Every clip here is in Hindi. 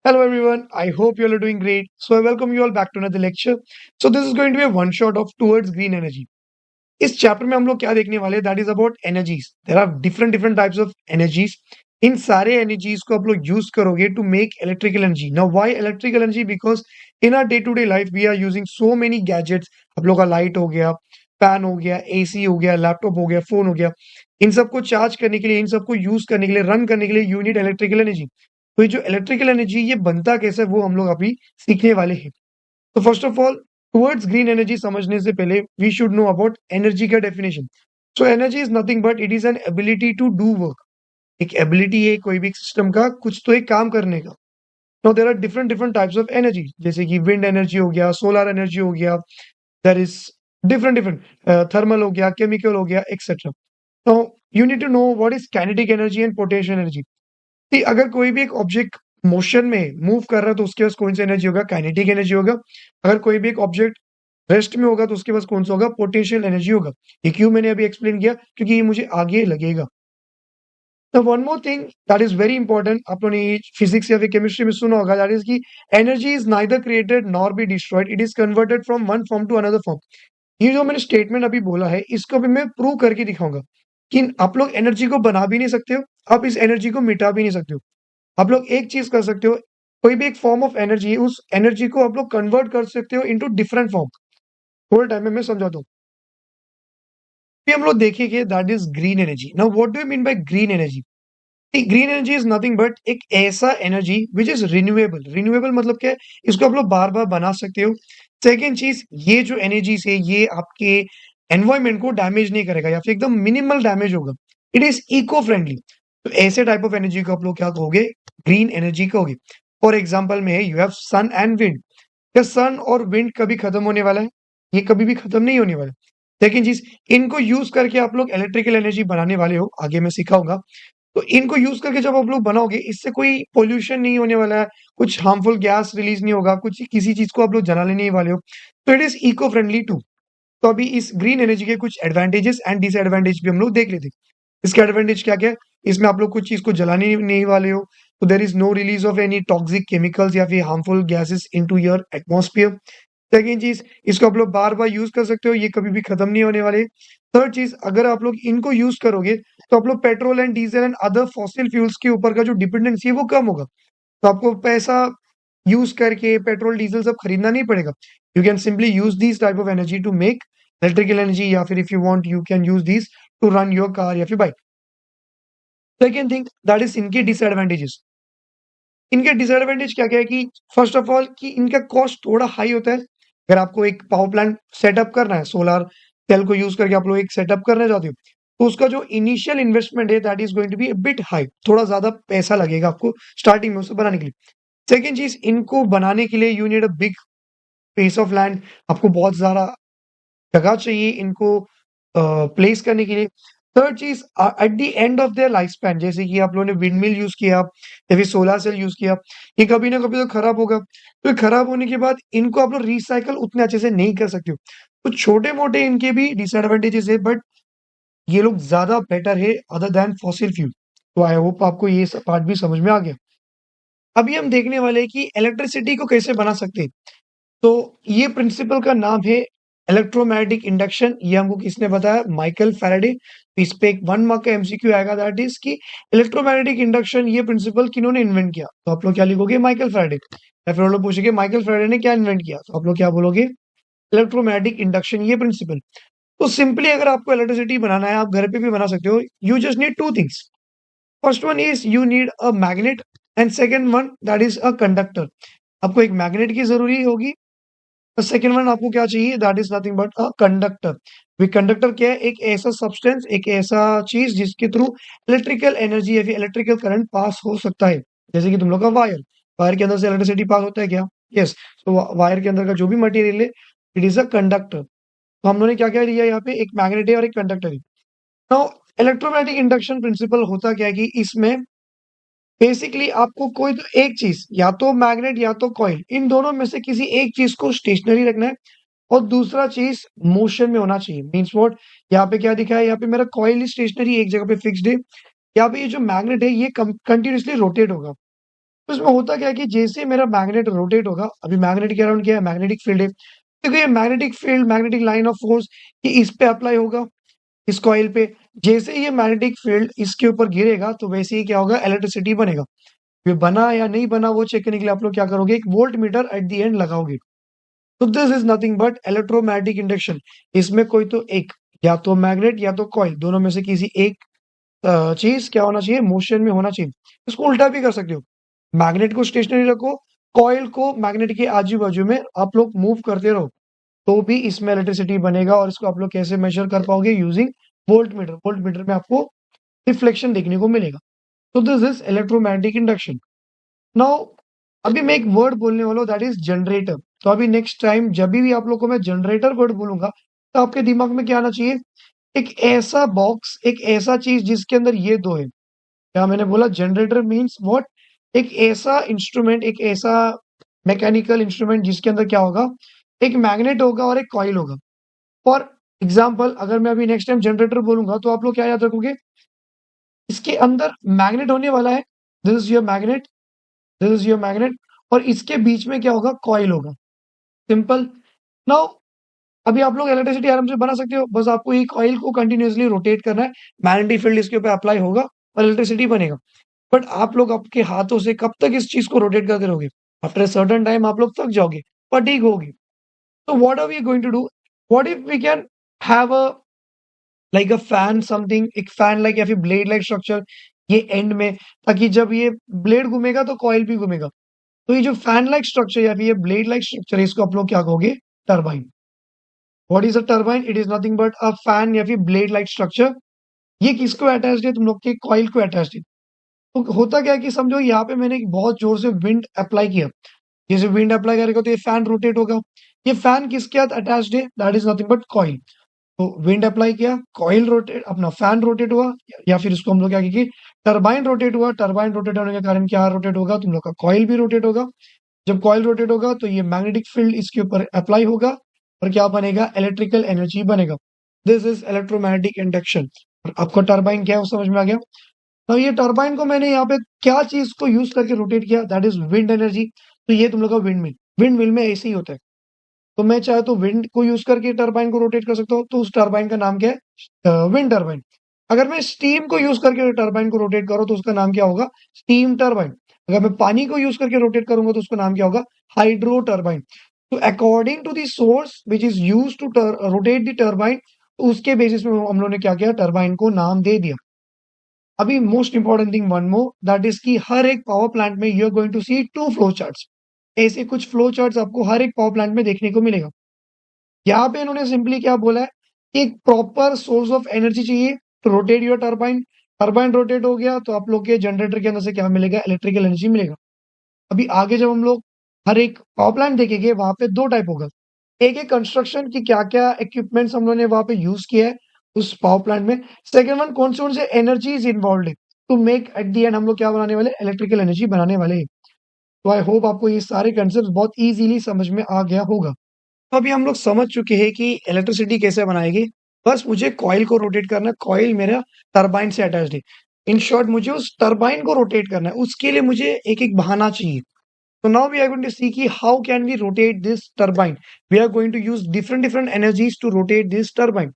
Hello everyone, I hope you all are doing great. So I welcome you all back to another lecture. So this is going to be a one shot of towards green energy. इस चैप्टर में हम लोग क्या देखने वाले हैं that is about energies there are different different types of energies इन सारे एनर्जीज को आप लोग यूज करोगे to make electrical energy now why electrical energy because in our day to day life we are using so many gadgets आप लोग का लाइट हो गया फैन हो गया एसी हो गया लैपटॉप हो गया फोन हो गया इन सबको चार्ज करने के लिए इन सबको यूज करने के लिए रन करने के लिए यू नीड इलेक्ट्रिकल एनर्जी तो ये जो इलेक्ट्रिकल एनर्जी ये बनता कैसे वो हम लोग अभी सीखने वाले हैं तो first of all towards green energy समझने से पहले we should know about energy का definition so energy is nothing but it is an ability to do work एक एबिलिटी है कोई भी सिस्टम का कुछ तो एक काम करने का now there are different different types of energy जैसे कि विंड एनर्जी हो गया सोलर एनर्जी हो गया there is different different thermal हो गया केमिकल हो गया etcetera now you need to know what is kinetic energy and potential energy कि अगर कोई भी एक ऑब्जेक्ट मोशन में मूव कर रहा है तो उसके पास कौन सा एनर्जी होगा काइनेटिक एनर्जी होगा अगर कोई भी एक ऑब्जेक्ट रेस्ट में होगा तो उसके पास कौन सा होगा पोटेंशियल एनर्जी होगा ये क्यों मैंने अभी एक्सप्लेन किया क्योंकि ये मुझे आगे लगेगा तो one more thing that is very important आप लोगों ने फिजिक्स या फिर केमिस्ट्री में सुना होगा दैट इज की energy is neither created nor be destroyed it is converted from one form to another form ये जो मैंने स्टेटमेंट अभी बोला है इसको भी मैं प्रूव करके दिखाऊंगा कि आप लोग एनर्जी को बना भी नहीं सकते हो आप इस एनर्जी को मिटा भी नहीं सकते हो आप लोग एक चीज कर सकते हो कोई भी एक फॉर्म ऑफ एनर्जी उस एनर्जी को आप लोग कन्वर्ट कर सकते हो इनटू डिफरेंट फॉर्म थोड़े टाइम में मैं समझाता हूँ फिर हम लोग देखेंगे that is green energy now what do you mean by green energy green energy is nothing but एक ऐसा energy which is renewable renewable मतलब क्या है इसको आप लोग बार बार बना सकते हो सेकेंड चीज ये जो एनर्जी से ये आपके एनवायरमेंट को डैमेज नहीं करेगा या फिर एकदम मिनिमल डैमेज होगा इट इज इको फ्रेंडली तो ऐसे टाइप ऑफ एनर्जी को आप लोग क्या कहोगे ग्रीन एनर्जी कहोगे फॉर एग्जाम्पल में you have sun and wind क्या सन और विंड कभी खत्म होने वाला है ये कभी भी खत्म नहीं होने वाला सेकेंड चीज इनको यूज करके आप लोग इलेक्ट्रिकल एनर्जी बनाने वाले हो आगे मैं सिखाऊंगा तो इनको यूज करके जब आप लोग बनाओगे इससे कोई पोल्यूशन नहीं होने वाला है कुछ हार्मफुल गैस रिलीज नहीं होगा कुछ किसी चीज को आप लोग जलाने नहीं वाले हो तो it is eco friendly too तो अभी इस ग्रीन एनर्जी के कुछ एडवांटेजेस एंड डिसएडवांटेज भी हम लोग देख लेते हैं इसके एडवांटेज क्या क्या है इसमें आप लोग कुछ चीज को जलाने नहीं वाले हो तो there is no release of any toxic chemicals या फिर harmful gases into your atmosphere second चीज इसको आप लोग बार बार यूज कर सकते हो ये कभी भी खत्म नहीं होने वाले थर्ड चीज अगर आप लोग इनको यूज करोगे तो आप लोग petrol and diesel and other fossil fuels के ऊपर का जो डिपेंडेंसी है वो कम होगा तो आपको पैसा यूज करके पेट्रोल डीजल सब खरीदना नहीं पड़ेगा you can simply use this type of energy to make electrical energy या फिर if you want you can use this to run your car या फिर bike second thing that is इनके डिसएडवांटेजेस इनके डिसएडवांटेज क्या क्या है कि फर्स्ट ऑफ ऑल कि इनका कॉस्ट थोड़ा हाई होता है अगर आपको एक पावर प्लांट सेटअप करना है सोलर सेल को यूज करके आप लोग एक सेटअप करना चाहते हो तो उसका जो इनिशियल इन्वेस्टमेंट है that is going to be bit high थोड़ा ज्यादा पैसा लगेगा आपको स्टार्टिंग में उसे बनाने के लिए सेकेंड चीज इनको बनाने के लिए you need a big space of land आपको बहुत ज्यादा जगह चाहिए इनको प्लेस करने के लिए थर्ड चीज eight the end of their life span जैसे कि आप लोगों ने विंड मिल यूज किया या फिर सोलर सेल यूज किया ये कभी ना कभी तो खराब होगा तो ये खराब होने के बाद इनको आप लोग रिसाइकल उतने अच्छे से नहीं कर सकते हो तो छोटे मोटे इनके भी डिसएडवांटेजेस है बट ये लोग ज्यादा बेटर है अदर देन फॉसिल फ्यूल तो आई होप आपको ये पार्ट भी समझ में आ गया अभी हम देखने वाले हैं कि इलेक्ट्रिसिटी को कैसे बना सकते हैं तो ये प्रिंसिपल का नाम है इलेक्ट्रोमैग्नेटिक इंडक्शन ये हमको किसने बताया माइकल फैराडे इस पे एक 1 मार्क का एमसीक्यू आएगा दैट इज कि इलेक्ट्रोमैग्नेटिक इंडक्शन ये प्रिंसिपल किन्होंने इन्वेंट किया तो आप लोग क्या लिखोगे माइकल फैराडे या फिर आप लोग पूछेंगे माइकल फैराडे ने क्या इन्वेंट किया तो आप लोग क्या बोलोगे इलेक्ट्रोमैग्नेटिक इंडक्शन ये प्रिंसिपल तो सिंपली अगर आपको इलेक्ट्रिसिटी बनाना है आप घर पे भी बना सकते हो you just need two things first one is you need a magnet and second one that is a conductor आपको एक मैग्नेट की जरूरी होगी और सेकेंड वन आपको क्या चाहिए that is nothing but a conductor way conductor क्या है एक ऐसा सब्सटेंस एक ऐसा चीज जिसके थ्रू इलेक्ट्रिकल एनर्जी या फिर इलेक्ट्रिकल करंट पास हो सकता है जैसे कि तुम लोग का वायर वायर के अंदर से इलेक्ट्रिसिटी पास होता है क्या यस तो वायर के अंदर का जो भी मटेरियल है इट इज अ कंडक्टर तो हम लोगों ने क्या क्या लिया यहाँ पे एक मैग्नेट है और एक कंडक्टर है नाउ इलेक्ट्रोमैग्नेटिक इंडक्शन प्रिंसिपल होता क्या है कि इसमें बेसिकली आपको कोई तो एक चीज या तो मैग्नेट या तो कॉइल इन दोनों में से किसी एक चीज को स्टेशनरी रखना है और दूसरा चीज मोशन में होना चाहिए मीन्स व्हाट यहाँ पे क्या दिखा है यहाँ पे मेरा कॉइल स्टेशनरी एक जगह पे फिक्स्ड है यहाँ पे ये जो मैग्नेट है ये कंटिन्यूसली रोटेट होगा तो इसमें होता क्या है कि जैसे मेरा मैग्नेट रोटेट होगा, अभी मैग्नेट के अराउंड क्या है, मैग्नेटिक फील्ड है। देखो ये magnetic field, magnetic line of force, ये इस पे अप्लाई होगा, इस कॉइल पे। जैसे ये मैग्नेटिक फील्ड इसके ऊपर गिरेगा तो वैसे ही क्या होगा, इलेक्ट्रिसिटी बनेगा। ये बना या नहीं बना वो चेक करने के लिए आप लोग क्या करोगे, एक volt meter eight the and लगाओगे। तो this is nothing but electromagnetic induction. इसमें कोई तो एक, या तो मैग्नेट या तो कॉइल, दोनों में से किसी एक चीज क्या होना चाहिए, मोशन में होना चाहिए। इसको उल्टा भी कर सकते हो, मैग्नेट को स्टेशनरी रखो, कॉइल को मैग्नेट के आजू बाजू में आप लोग मूव करते रहो, तो भी इसमें इलेक्ट्रिसिटी बनेगा। और इसको आप लोग कैसे मेजर कर पाओगे, using volt meter. Volt meter में आपको रिफ्लेक्शन देखने को मिलेगा। तो this is electromagnetic induction. Now अभी मैं एक वर्ड बोलने वाला हूँ, दैट इज जनरेटर। तो अभी नेक्स्ट टाइम जब भी आप लोग को मैं जनरेटर वर्ड बोलूंगा, तो आपके दिमाग में क्या आना चाहिए, एक ऐसा बॉक्स, एक ऐसा चीज जिसके अंदर ये दो है। क्या मैंने बोला, जनरेटर मीन्स व्हाट, एक ऐसा इंस्ट्रूमेंट, एक ऐसा मैकेनिकल इंस्ट्रूमेंट जिसके अंदर क्या होगा, एक मैग्नेट होगा और एक कॉइल होगा। फॉर एग्जाम्पल अगर मैं अभी नेक्स्ट टाइम जनरेटर बोलूंगा तो आप लोग क्या याद रखोगे, इसके अंदर मैग्नेट होने वाला है, this is your magnet, this is your magnet, और इसके बीच में क्या होगा, कॉइल होगा। सिंपल। नाउ अभी आप लोग इलेक्ट्रिसिटी आराम से बना सकते हो, बस आपको ये कॉइल को कंटिन्यूअसली रोटेट करना है, मैग्नेटिक फील्ड इसके ऊपर अप्लाई होगा और इलेक्ट्रिसिटी बनेगा। बट आप लोग आपके हाथों से कब तक इस चीज को रोटेट करते रहोगे, आफ्टर सर्टन टाइम आप लोग थक जाओगे, फटीग होगी। तो what are we going to do, what if we can have a like a fan something, एक फैन लाइक या फिर ब्लेड लाइक स्ट्रक्चर ये एंड में, ताकि जब ये ब्लेड घूमेगा तो कॉइल भी घूमेगा। तो ये जो फैन लाइक स्ट्रक्चर या फिर ये ब्लेड लाइक स्ट्रक्चर है, इसको आप लोग क्या कहोगे, turbine. What is a turbine, it is nothing but a fan या फिर ब्लेड लाइक स्ट्रक्चर। ये किसको अटैच्ड है, तुम लोग के कॉइल को अटैच्ड है। तो होता क्या है कि समझो यहाँ पे मैंने बहुत जोर से विंड अप्लाई किया, जैसे विंड अप्लाई करेगा तो ये फैन रोटेट होगा। ये फैन किसके साथ अटैच्ड है, that is nothing but coil. तो विंड अप्लाई किया, कॉइल रोटेट, अपना फैन रोटेट हुआ, या फिर इसको हम लोग क्या कहेंगे, टरबाइन रोटेट हुआ। टरबाइन रोटेट होने के कारण क्या रोटेट होगा, तुम लोग का कॉइल भी रोटेट होगा। जब कॉइल रोटेट होगा तो ये मैग्नेटिक फील्ड इसके ऊपर अप्लाई होगा और क्या बनेगा, इलेक्ट्रिकल एनर्जी बनेगा। This is electromagnetic induction. आपको टरबाइन क्या है वो समझ में आ गया। तो ये टरबाइन को मैंने यहाँ पे क्या चीज को यूज करके रोटेट किया, दैट इज विंड एनर्जी। तो ये तुम लोग का विंड मिल, विंड मिल में ऐसे ही होता है। तो मैं चाहे तो विंड को यूज करके टरबाइन को रोटेट कर सकता हूँ, तो उस टरबाइन का नाम क्या है, विंड टरबाइन। अगर मैं स्टीम को यूज करके टरबाइन को रोटेट करूँ तो उसका नाम क्या होगा, स्टीम टरबाइन। अगर मैं पानी को यूज करके रोटेट करूंगा तो उसका नाम क्या होगा, हाइड्रो टरबाइन। तो according to the source which is use to rotate the turbine, तो उसके बेसिस में हम लोगों ने क्या किया, टरबाइन को नाम दे दिया। अभी most important thing one more, that is कि हर एक पावर प्लांट में you are going to see two flow charts. ऐसे कुछ फ्लो चार्ट्स आपको हर एक पावर प्लांट में देखने को मिलेगा। यहाँ पे इन्होंने सिंपली क्या बोला है, एक प्रॉपर सोर्स ऑफ एनर्जी चाहिए to rotate your turbine. Turbine rotate हो गया तो आप लोग के जनरेटर के अंदर से क्या मिलेगा, इलेक्ट्रिकल एनर्जी मिलेगा। अभी आगे जब हम लोग हर एक पावर प्लांट देखेंगे, वहां पे दो टाइप होगा। एक है कंस्ट्रक्शन की, क्या क्या इक्विपमेंट्स हम लोगों ने वहां पे यूज किया है उस पावर प्लांट में। सेकंड वन, कौन से एनर्जीज इन्वॉल्व है to make at the end हम लोग क्या बनाने वाले, इलेक्ट्रिकल एनर्जी बनाने वाले हैं। तो आई होप आपको ये सारे कंसेप्ट बहुत इजीली समझ में आ गया होगा। तो अभी हम लोग समझ चुके हैं कि इलेक्ट्रिसिटी कैसे बनाएगी। बस मुझे कॉइल को रोटेट करना है, कॉइल मेरा टरबाइन से अटैच्ड है। इन शॉर्ट मुझे उस टरबाइन को रोटेट करना है, उसके लिए मुझे एक एक बहाना चाहिए। So now we are going to see कि how can we rotate this turbine. We are going to use different energies to rotate this turbine.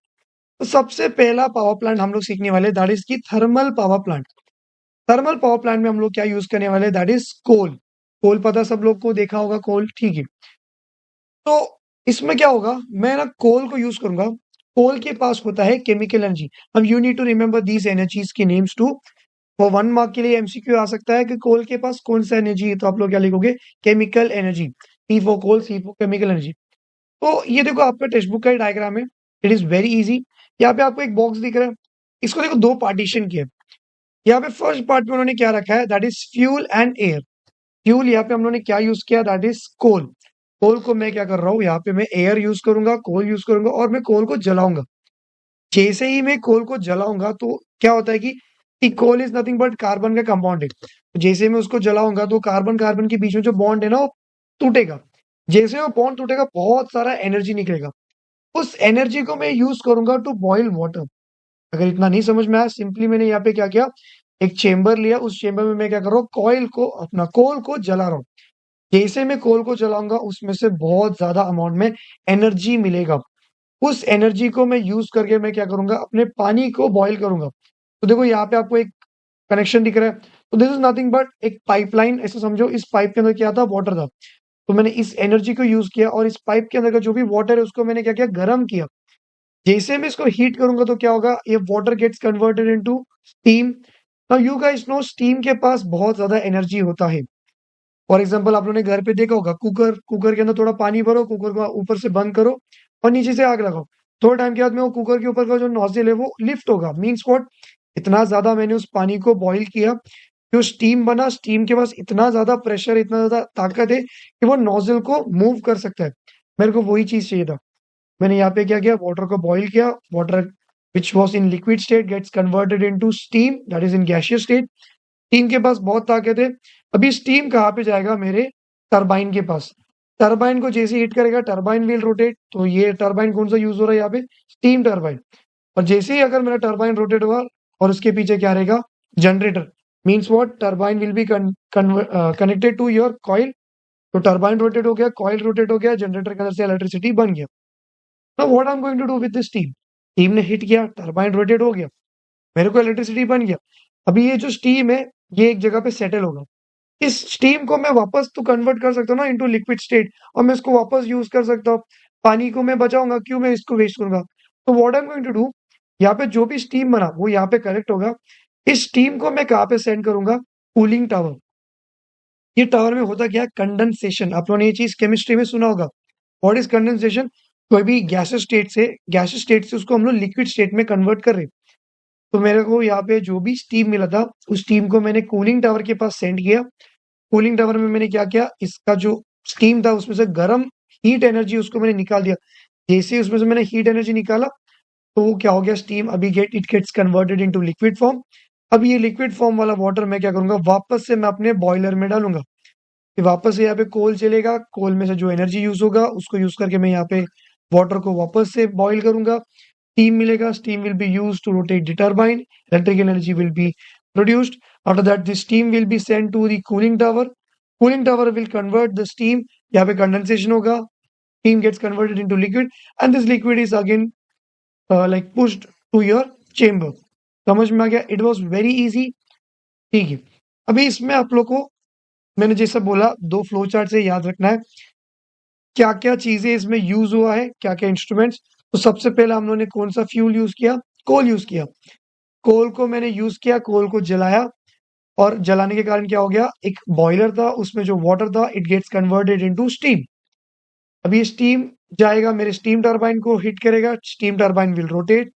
तो सबसे पहला पावर प्लांट हम लोग सीखने वाले दैट इज की thermal power plant. Thermal power plant में हम लोग क्या यूज करने वाले, दैट इज कोल। कोल पता सब लोग को, देखा होगा कोल, ठीक है। तो इसमें क्या होगा, मैं ना कोल को यूज करूंगा। कोल के पास होता है केमिकल एनर्जी। अब you need to remember these energies के नेम्स टू, वो 1 मार्क के लिए एमसीक्यू आ सकता है कि कोल के पास कौन सा एनर्जी है, तो आप लोग क्या लिखोगे, chemical energy. C for coal, C for chemical energy. तो ये देखो आपका टेक्स्ट बुक का डायग्राम है, इट इज वेरी इजी। यहाँ पे आपको एक बॉक्स दिख रहा है, इसको देखो दो पार्टीशन किया है। यहाँ पे फर्स्ट पार्ट में उन्होंने क्या रखा है, that is fuel and air. Fuel यहाँ पे हम लोगों ने क्या यूज किया, दैट इज कोल। कोल को मैं क्या कर रहा हूँ, यहाँ पे मैं एयर यूज करूंगा, कोल यूज करूंगा, और मैं कोल को जलाऊंगा। जैसे ही मैं कोल को जलाऊंगा तो क्या होता है कि coal is nothing but carbon का कंपाउंड है। तो जैसे मैं उसको जलाऊंगा तो कार्बन कार्बन के बीच में जो बॉन्ड है ना वो टूटेगा। जैसे वो बॉन्ड टूटेगा बहुत सारा एनर्जी निकलेगा। उस एनर्जी को मैं यूज करूंगा टू बॉईल वाटर। अगर इतना नहीं समझ में आया, सिंपली मैंने यहाँ पे क्या किया, एक चेंबर लिया, उस चेंबर में मैं क्या कर रहा हूँ, कॉइल को अपना कोल को जला रहा हूँ। जैसे मैं कोल को जलाऊंगा उसमें से बहुत ज्यादा अमाउंट में एनर्जी मिलेगा। उस एनर्जी को मैं यूज करके मैं क्या करूंगा, अपने पानी को बॉईल करूंगा। तो देखो यहाँ पे आपको एक कनेक्शन दिख रहा है। तो दिस इज नथिंग बट एक पाइपलाइन, ऐसे समझो इस पाइप के अंदर क्या था, वाटर था। तो मैंने इस एनर्जी को यूज किया और इस पाइप के अंदर का जो भी वाटर है उसको मैंने क्या किया, गर्म किया। जैसे मैं इसको हीट करूंगा तो क्या होगा, ये water gets converted into steam. Now you guys know steam के पास बहुत ज्यादा एनर्जी होता है। फॉर एग्जाम्पल आप लोगों ने घर पे देखा होगा, कुकर कुकर के अंदर थोड़ा पानी भरो, कुकर को ऊपर से बंद करो और नीचे से आग लगाओ। थोड़ा टाइम के बाद में वो कुकर के ऊपर का जो नोजल है वो लिफ्ट होगा। मीन्स व्हाट, इतना ज्यादा मैंने उस पानी को बॉईल किया, जो स्टीम बना, स्टीम के पास इतना ज्यादा प्रेशर, इतना ज्यादा ताकत है कि वो नोजल को मूव कर सकता है। मेरे को वही चीज चाहिए था। मैंने यहाँ पे क्या किया, वाटर को बॉईल किया। Water which was in liquid state gets converted into steam that is in gaseous state. Steam के पास बहुत ताकत है। अभी स्टीम कहाँ पे जाएगा, मेरे टरबाइन के पास। टरबाइन को जैसे हिट करेगा, टरबाइन विल रोटेट। तो ये टरबाइन कौन सा यूज हो रहा है यहाँ पे, स्टीम टरबाइन। और जैसे ही अगर मेरा टरबाइन रोटेट हुआ और उसके पीछे क्या रहेगा, generator. Means what, turbine will be connected to your coil. तो टरबाइन रोटेट हो गया, कॉइल रोटेट हो गया, जनरेटर के अंदर से इलेक्ट्रिसिटी बन गया। Now what I am going to do with this steam. Steam ने हिट किया, टरबाइन रोटेट हो गया, मेरे को इलेक्ट्रिसिटी बन गया। अभी ये जो स्टीम है ये एक जगह पे सेटल होगा। इस स्टीम को मैं वापस तो कन्वर्ट कर सकता हूँ ना इनटू लिक्विड स्टेट, और मैं इसको वापस यूज कर सकता हूँ। पानी को मैं बचाऊंगा, क्यों मैं इसको वेस्ट करूंगा। तो what I am going to do, यहाँ पे जो भी स्टीम बना वो यहाँ पे कलेक्ट होगा। इस स्टीम को मैं कहाँ पे सेंड करूंगा, कूलिंग टावर। ये टावर में होता क्या है, कंडेंसेशन। आप लोगों ने ये चीज केमिस्ट्री में सुना होगा। व्हाट इज कंडेंसेशन, कोई भी गैसेस स्टेट से उसको हम लोग लिक्विड स्टेट में कन्वर्ट कर रहे हैं। तो मेरे को यहाँ पे जो भी स्टीम मिला था उस स्टीम को मैंने कूलिंग टावर के पास सेंड किया। कूलिंग टावर में मैंने क्या किया, इसका जो स्टीम था उसमें से गर्म हीट एनर्जी उसको मैंने निकाल दिया। जैसे ही उसमें से मैंने हीट एनर्जी निकाला तो वो क्या हो गया, स्टीम अभी gets converted into liquid form. अब ये लिक्विड फॉर्म वाला वाटर मैं क्या करूंगा, वापस से मैं अपने बॉयलर में डालूंगा। फिर वापस से यहाँ पे कोल चलेगा, कोल में से जो एनर्जी यूज होगा उसको यूज करके मैं यहाँ पे वाटर को वापस से बॉईल करूंगा। स्टीम मिलेगा, steam will be use to rotate the turbine, electrical energy will be produced. After that, the steam will be sent to the cooling tower. Cooling tower will convert the steam. यहाँ पे कंडेंसेशन होगा, steam gets converted into liquid, and this liquid is again like pushed to your chamber. समझ में आ गया, इट वॉज वेरी इजी। ठीक है, अभी इसमें आप लोग को मैंने जैसा बोला दो फ्लो चार्ट से याद रखना है क्या क्या चीजें इसमें यूज हुआ है, क्या क्या इंस्ट्रूमेंट्स। तो सबसे पहले हम लोगों ने कौन सा फ्यूल यूज किया, कोल यूज किया। कोल को मैंने यूज किया, कोल को जलाया, और जलाने के कारण क्या हो गया, एक बॉयलर था उसमें जो वाटर था it gets converted into steam. अब ये स्टीम जाएगा मेरे स्टीम टरबाइन को हिट करेगा, स्टीम टरबाइन विल रोटेट,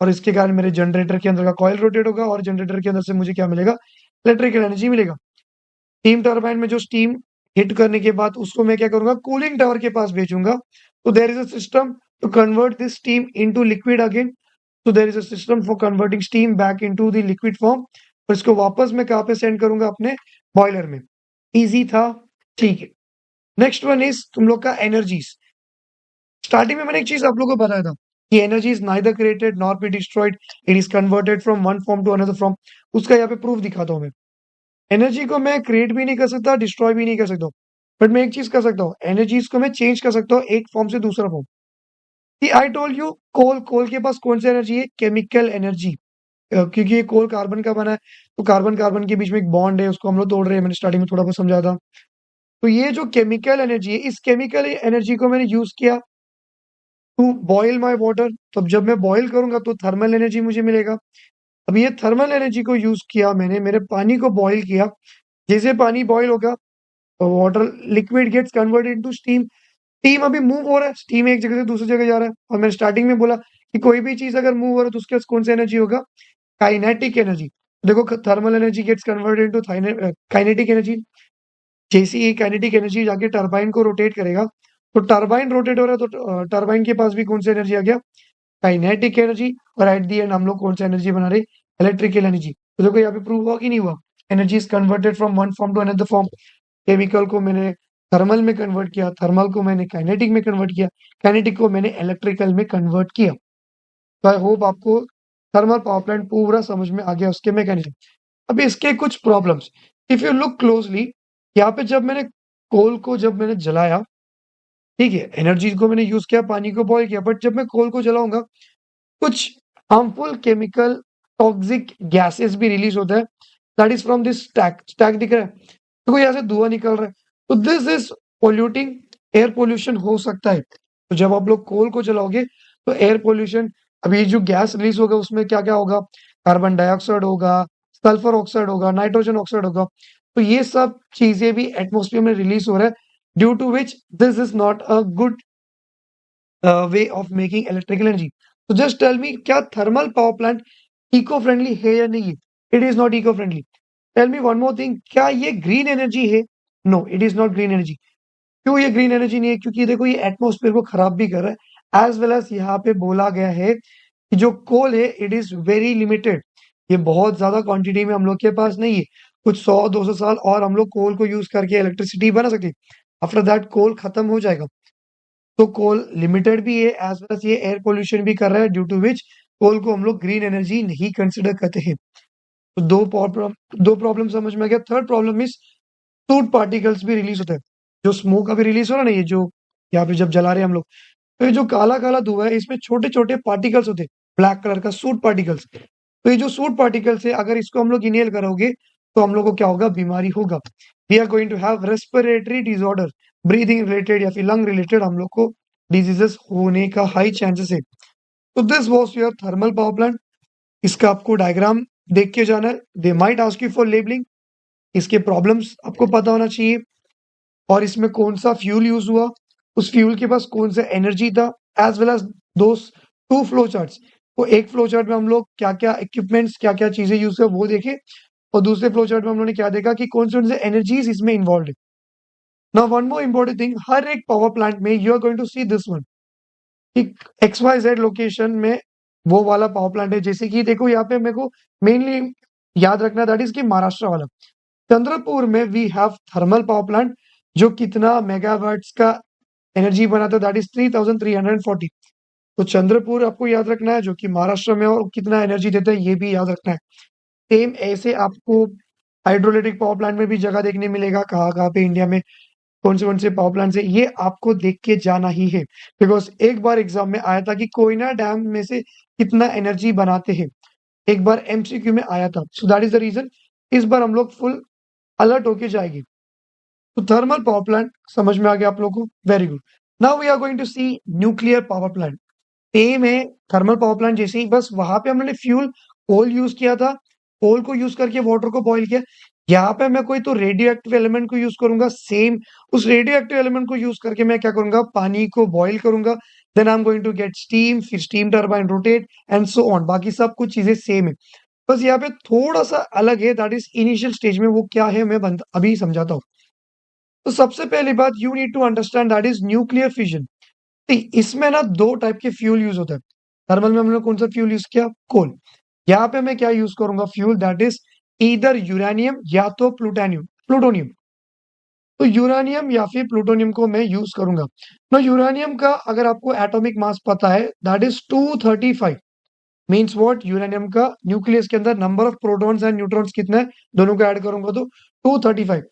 और इसके कारण मेरे जनरेटर के अंदर का कॉइल रोटेट होगा, और जनरेटर के अंदर से मुझे क्या मिलेगा, इलेक्ट्रिकल एनर्जी मिलेगा। स्टीम टरबाइन में जो स्टीम हिट करने के बाद उसको मैं क्या करूंगा, कूलिंग टावर के पास भेजूंगा। तो there is a system to convert this steam into liquid again. तो there is a system for converting steam back into the liquid form, और इसको वापस मैं कहाँ पे सेंड करूंगा, अपने बॉयलर में। इजी था, ठीक है। नेक्स्ट वन इज तुम लोग का एनर्जीज। स्टार्टिंग में मैंने एक चीज आप लोगों को बताया था कि energy is neither created nor be destroyed, it is converted from one form to another form. उसका यहाँ पे प्रूफ दिखाता हूँ मैं। एनर्जी को मैं क्रिएट भी नहीं कर सकता, डिस्ट्रॉय भी नहीं कर सकता, बट मैं एक चीज कर सकता हूँ, एनर्जीज को मैं चेंज कर सकता हूँ एक फॉर्म से दूसरा फॉर्म। आई टोल्ड यू, कोल कोल के पास कौन सी एनर्जी है, केमिकल एनर्जी। क्योंकि ये कोल कार्बन का बना है, तो कार्बन कार्बन के बीच में एक बॉन्ड है, उसको हम लोग तोड़ रहे हैं। मैंने स्टार्टिंग में थोड़ा बहुत समझा था। तो ये जो केमिकल एनर्जी है, इस केमिकल एनर्जी को मैंने यूज किया टू बॉयल माई वाटर। तो जब मैं बॉयल करूंगा तो थर्मल एनर्जी मुझे मिलेगा। अब ये थर्मल एनर्जी को यूज किया मैंने, मेरे पानी को बॉयल किया। जैसे पानी बॉयल होगा तो water liquid gets converted into steam. Steam अभी मूव हो रहा है, स्टीम एक जगह से दूसरी जगह जा रहा है। और मैंने स्टार्टिंग में बोला कि कोई भी चीज अगर मूव हो रहा है तो उसके पास कौन सा एनर्जी होगा, काइनेटिक एनर्जी। देखो, thermal energy gets converted into kinetic energy. जैसे ही काइनेटिक एनर्जी जाके टरबाइन को रोटेट करेगा, तो टरबाइन रोटेट हो रहा है तो टरबाइन के पास भी कौन सा एनर्जी आ गया, काइनेटिक एनर्जी। और एट दी एंड हम लोग कौन सा एनर्जी बना रहे, इलेक्ट्रिकल एनर्जी। तो देखो यहाँ पे प्रूव हुआ कि नहीं हुआ, energy is converted from one form to another form. Chemical को मैंने थर्मल में कन्वर्ट किया, थर्मल को मैंने काइनेटिक में कन्वर्ट किया, काइनेटिक को मैंने इलेक्ट्रिकल में कन्वर्ट किया। तो आई होप आपको थर्मल पावर प्लांट पूरा समझ में आ गया, उसके मैकेनिज्म। अब इसके कुछ problems, if you look closely, यहाँ पे जब मैंने जलाया, ठीक है, एनर्जी को मैंने यूज किया, पानी को बॉयल किया, बट जब मैं कोल को जलाऊंगा, कुछ हार्मफुल केमिकल टॉक्सिक गैसेस भी रिलीज होता है, that is from this stack stack दिख रहा है, तो कोई यहाँ से धुआं निकल रहा है, तो this is polluting, air pollution हो सकता है। तो जब आप लोग कोल को जलाओगे तो एयर पोल्यूशन, अभी जो गैस रिलीज होगा उसमें क्या क्या होगा, कार्बन डाइऑक्साइड होगा, सल्फर ऑक्साइड होगा, नाइट्रोजन ऑक्साइड होगा, तो ये सब चीजें भी एटमोस्फियर में रिलीज हो रहा है, due to which this is not a good way of making electrical energy. तो जस्ट टेल मी, क्या thermal power plant eco friendly है या नहीं? It is not eco friendly. Tell me one more thing, क्या ये ग्रीन एनर्जी है? No, it is not green energy. क्यों ये ग्रीन एनर्जी नहीं है? क्योंकि देखो ये एटमोस्फेयर को खराब भी कर रहा है, एज वेल एज यहाँ पे बोला गया है कि जो कोल है इट इज वेरी लिमिटेड, ये बहुत ज्यादा क्वांटिटी में हम लोग के पास नहीं है, कुछ 100-200 साल और हम लोग कोल को यूज करके इलेक्ट्रिसिटी बना सकते हैं, आफ्टर दैट कोल खत्म हो जाएगा। तो कोल लिमिटेड भी है, एज वेल एज ये एयर पोल्यूशन भी कर रहा है, ड्यू टू विच कोल को हम लोग ग्रीन एनर्जी नहीं कंसिडर करते हैं। तो दो प्रॉब्लम समझ में आ गया। Third problem is suit particles भी रिलीज होते हैं, जो स्मोक अभी रिलीज हो रहा है ना, ये जो यहाँ पे जब जला रहे हैं हम लोग, तो ये जो काला काला धुआं है इसमें छोटे छोटे पार्टिकल्स होते हैं, ब्लैक कलर का सूट पार्टिकल्स। तो ये जो सूट पार्टिकल्स है, अगर इसको हम लोग इनहेल करोगे तो हम लोग को क्या होगा, बीमारी होगा, we are going to have respiratory disorder, breathing related या फिर लंग रिलेटेड हम लोग को डिजीजेस होने का हाई चांसेस है। तो this was your thermal power plant. इसका आपको डायग्राम देख के जाना है, they might ask you for labelling, इसके प्रॉब्लम्स आपको पता होना चाहिए, और इसमें कौन सा फ्यूल यूज हुआ, उस फ्यूल के पास कौन सा एनर्जी था, as well as those two flow charts. वो एक फ्लो चार्ट में हम लोग क्या क्या इक्विपमेंट्स, क्या क्या चीजें यूज कर वो देखे, और दूसरे फ्लो चार्ट में हम लोगों ने क्या देखा कि कौन से एनर्जीज इसमें इन्वॉल्व है। Now one more important thing, हर एक पावर प्लांट में you are going to see this one, X Y Z location में वो वाला पावर प्लांट है। जैसे कि देखो यहाँ पे मेरे को मेनली याद रखना, दैट इज कि महाराष्ट्र वाला चंद्रपुर में we have thermal power plant, जो कितना मेगावाट्स का एनर्जी बनाता है, दैट इज 3340। तो चंद्रपुर आपको याद रखना है, जो कि महाराष्ट्र में है, और कितना एनर्जी देता है ये भी याद रखना है। सेम ऐसे आपको हाइड्रोइलेक्ट्रिक पावर प्लांट में भी जगह देखने मिलेगा, कहाँ कहाँ पे इंडिया में कौन से पावर प्लांट है, ये आपको देख के जाना ही है। बिकॉज एक बार एग्जाम में आया था कि कोयना डैम में से कितना एनर्जी बनाते हैं, एक बार एमसीक्यू में आया था। So that is the reason इस बार हम लोग फुल अलर्ट होके जाएंगे। तो थर्मल पावर प्लांट समझ में आ गया आप लोगों को, very good. Now we are going to see nuclear power plant. Same है थर्मल पावर प्लांट जैसे ही, बस वहां पे हमने फ्यूल कोल यूज किया था, कोल को यूज करके वाटर को बॉईल किया। यहाँ पे मैं कोई तो रेडियो एक्टिव एलिमेंट को यूज करूंगा, सेम उस रेडियो एक्टिव एलिमेंट को यूज करके मैं क्या करूंगा, पानी को बॉईल करूंगा, then I am going to get steam, फिर steam turbine rotate and so on, बाकी सब कुछ चीजें सेम है। बस यहाँ पे थोड़ा सा अलग है, दैट इज इनिशियल स्टेज में वो क्या है मैं अभी समझाता हूँ। तो सबसे पहली बात you need to understand, that is nuclear fission. इसमें ना दो टाइप के फ्यूल यूज होता है। थर्मल में हमने कौन सा फ्यूल यूज किया, कोल। यहाँ पे मैं क्या यूज करूंगा fuel, that is either uranium या तो प्लूटोनियम। तो यूरेनियम या फिर प्लूटोनियम को मैं यूज करूंगा। ना यूरेनियम का अगर आपको एटॉमिक मास पता है, that is 235। Means what, uranium का न्यूक्लियस के अंदर number of protons and neutrons कितना है, दोनों को ऐड करूंगा तो 235।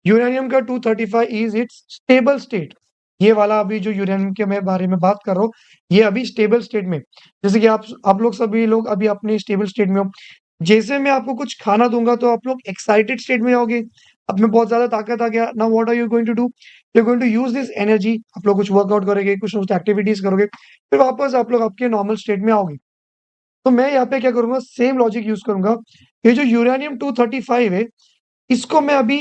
यूरेनियम का 235 इज इट्स स्टेबल स्टेट। ये वाला अभी जो यूरेनियम के मैं बारे में बात कर रहा हूँ, ये अभी स्टेबल स्टेट में, जैसे कि आप लोग सभी लोग अभी अपने स्टेबल स्टेट में हो। जैसे मैं आपको कुछ खाना दूंगा तो आप लोग एक्साइटेड स्टेट में आओगे, अब में बहुत ज्यादा ताकत आ गया, now what are you going to do, you going to use this energy, आप लोग कुछ वर्कआउट करोगे, कुछ एक्टिविटीज करोगे, फिर वापस आप लोग आपके नॉर्मल स्टेट में आओगे। तो मैं यहाँ पे क्या करूंगा, सेम लॉजिक यूज करूंगा। ये जो यूरेनियम 235 है, इसको मैं अभी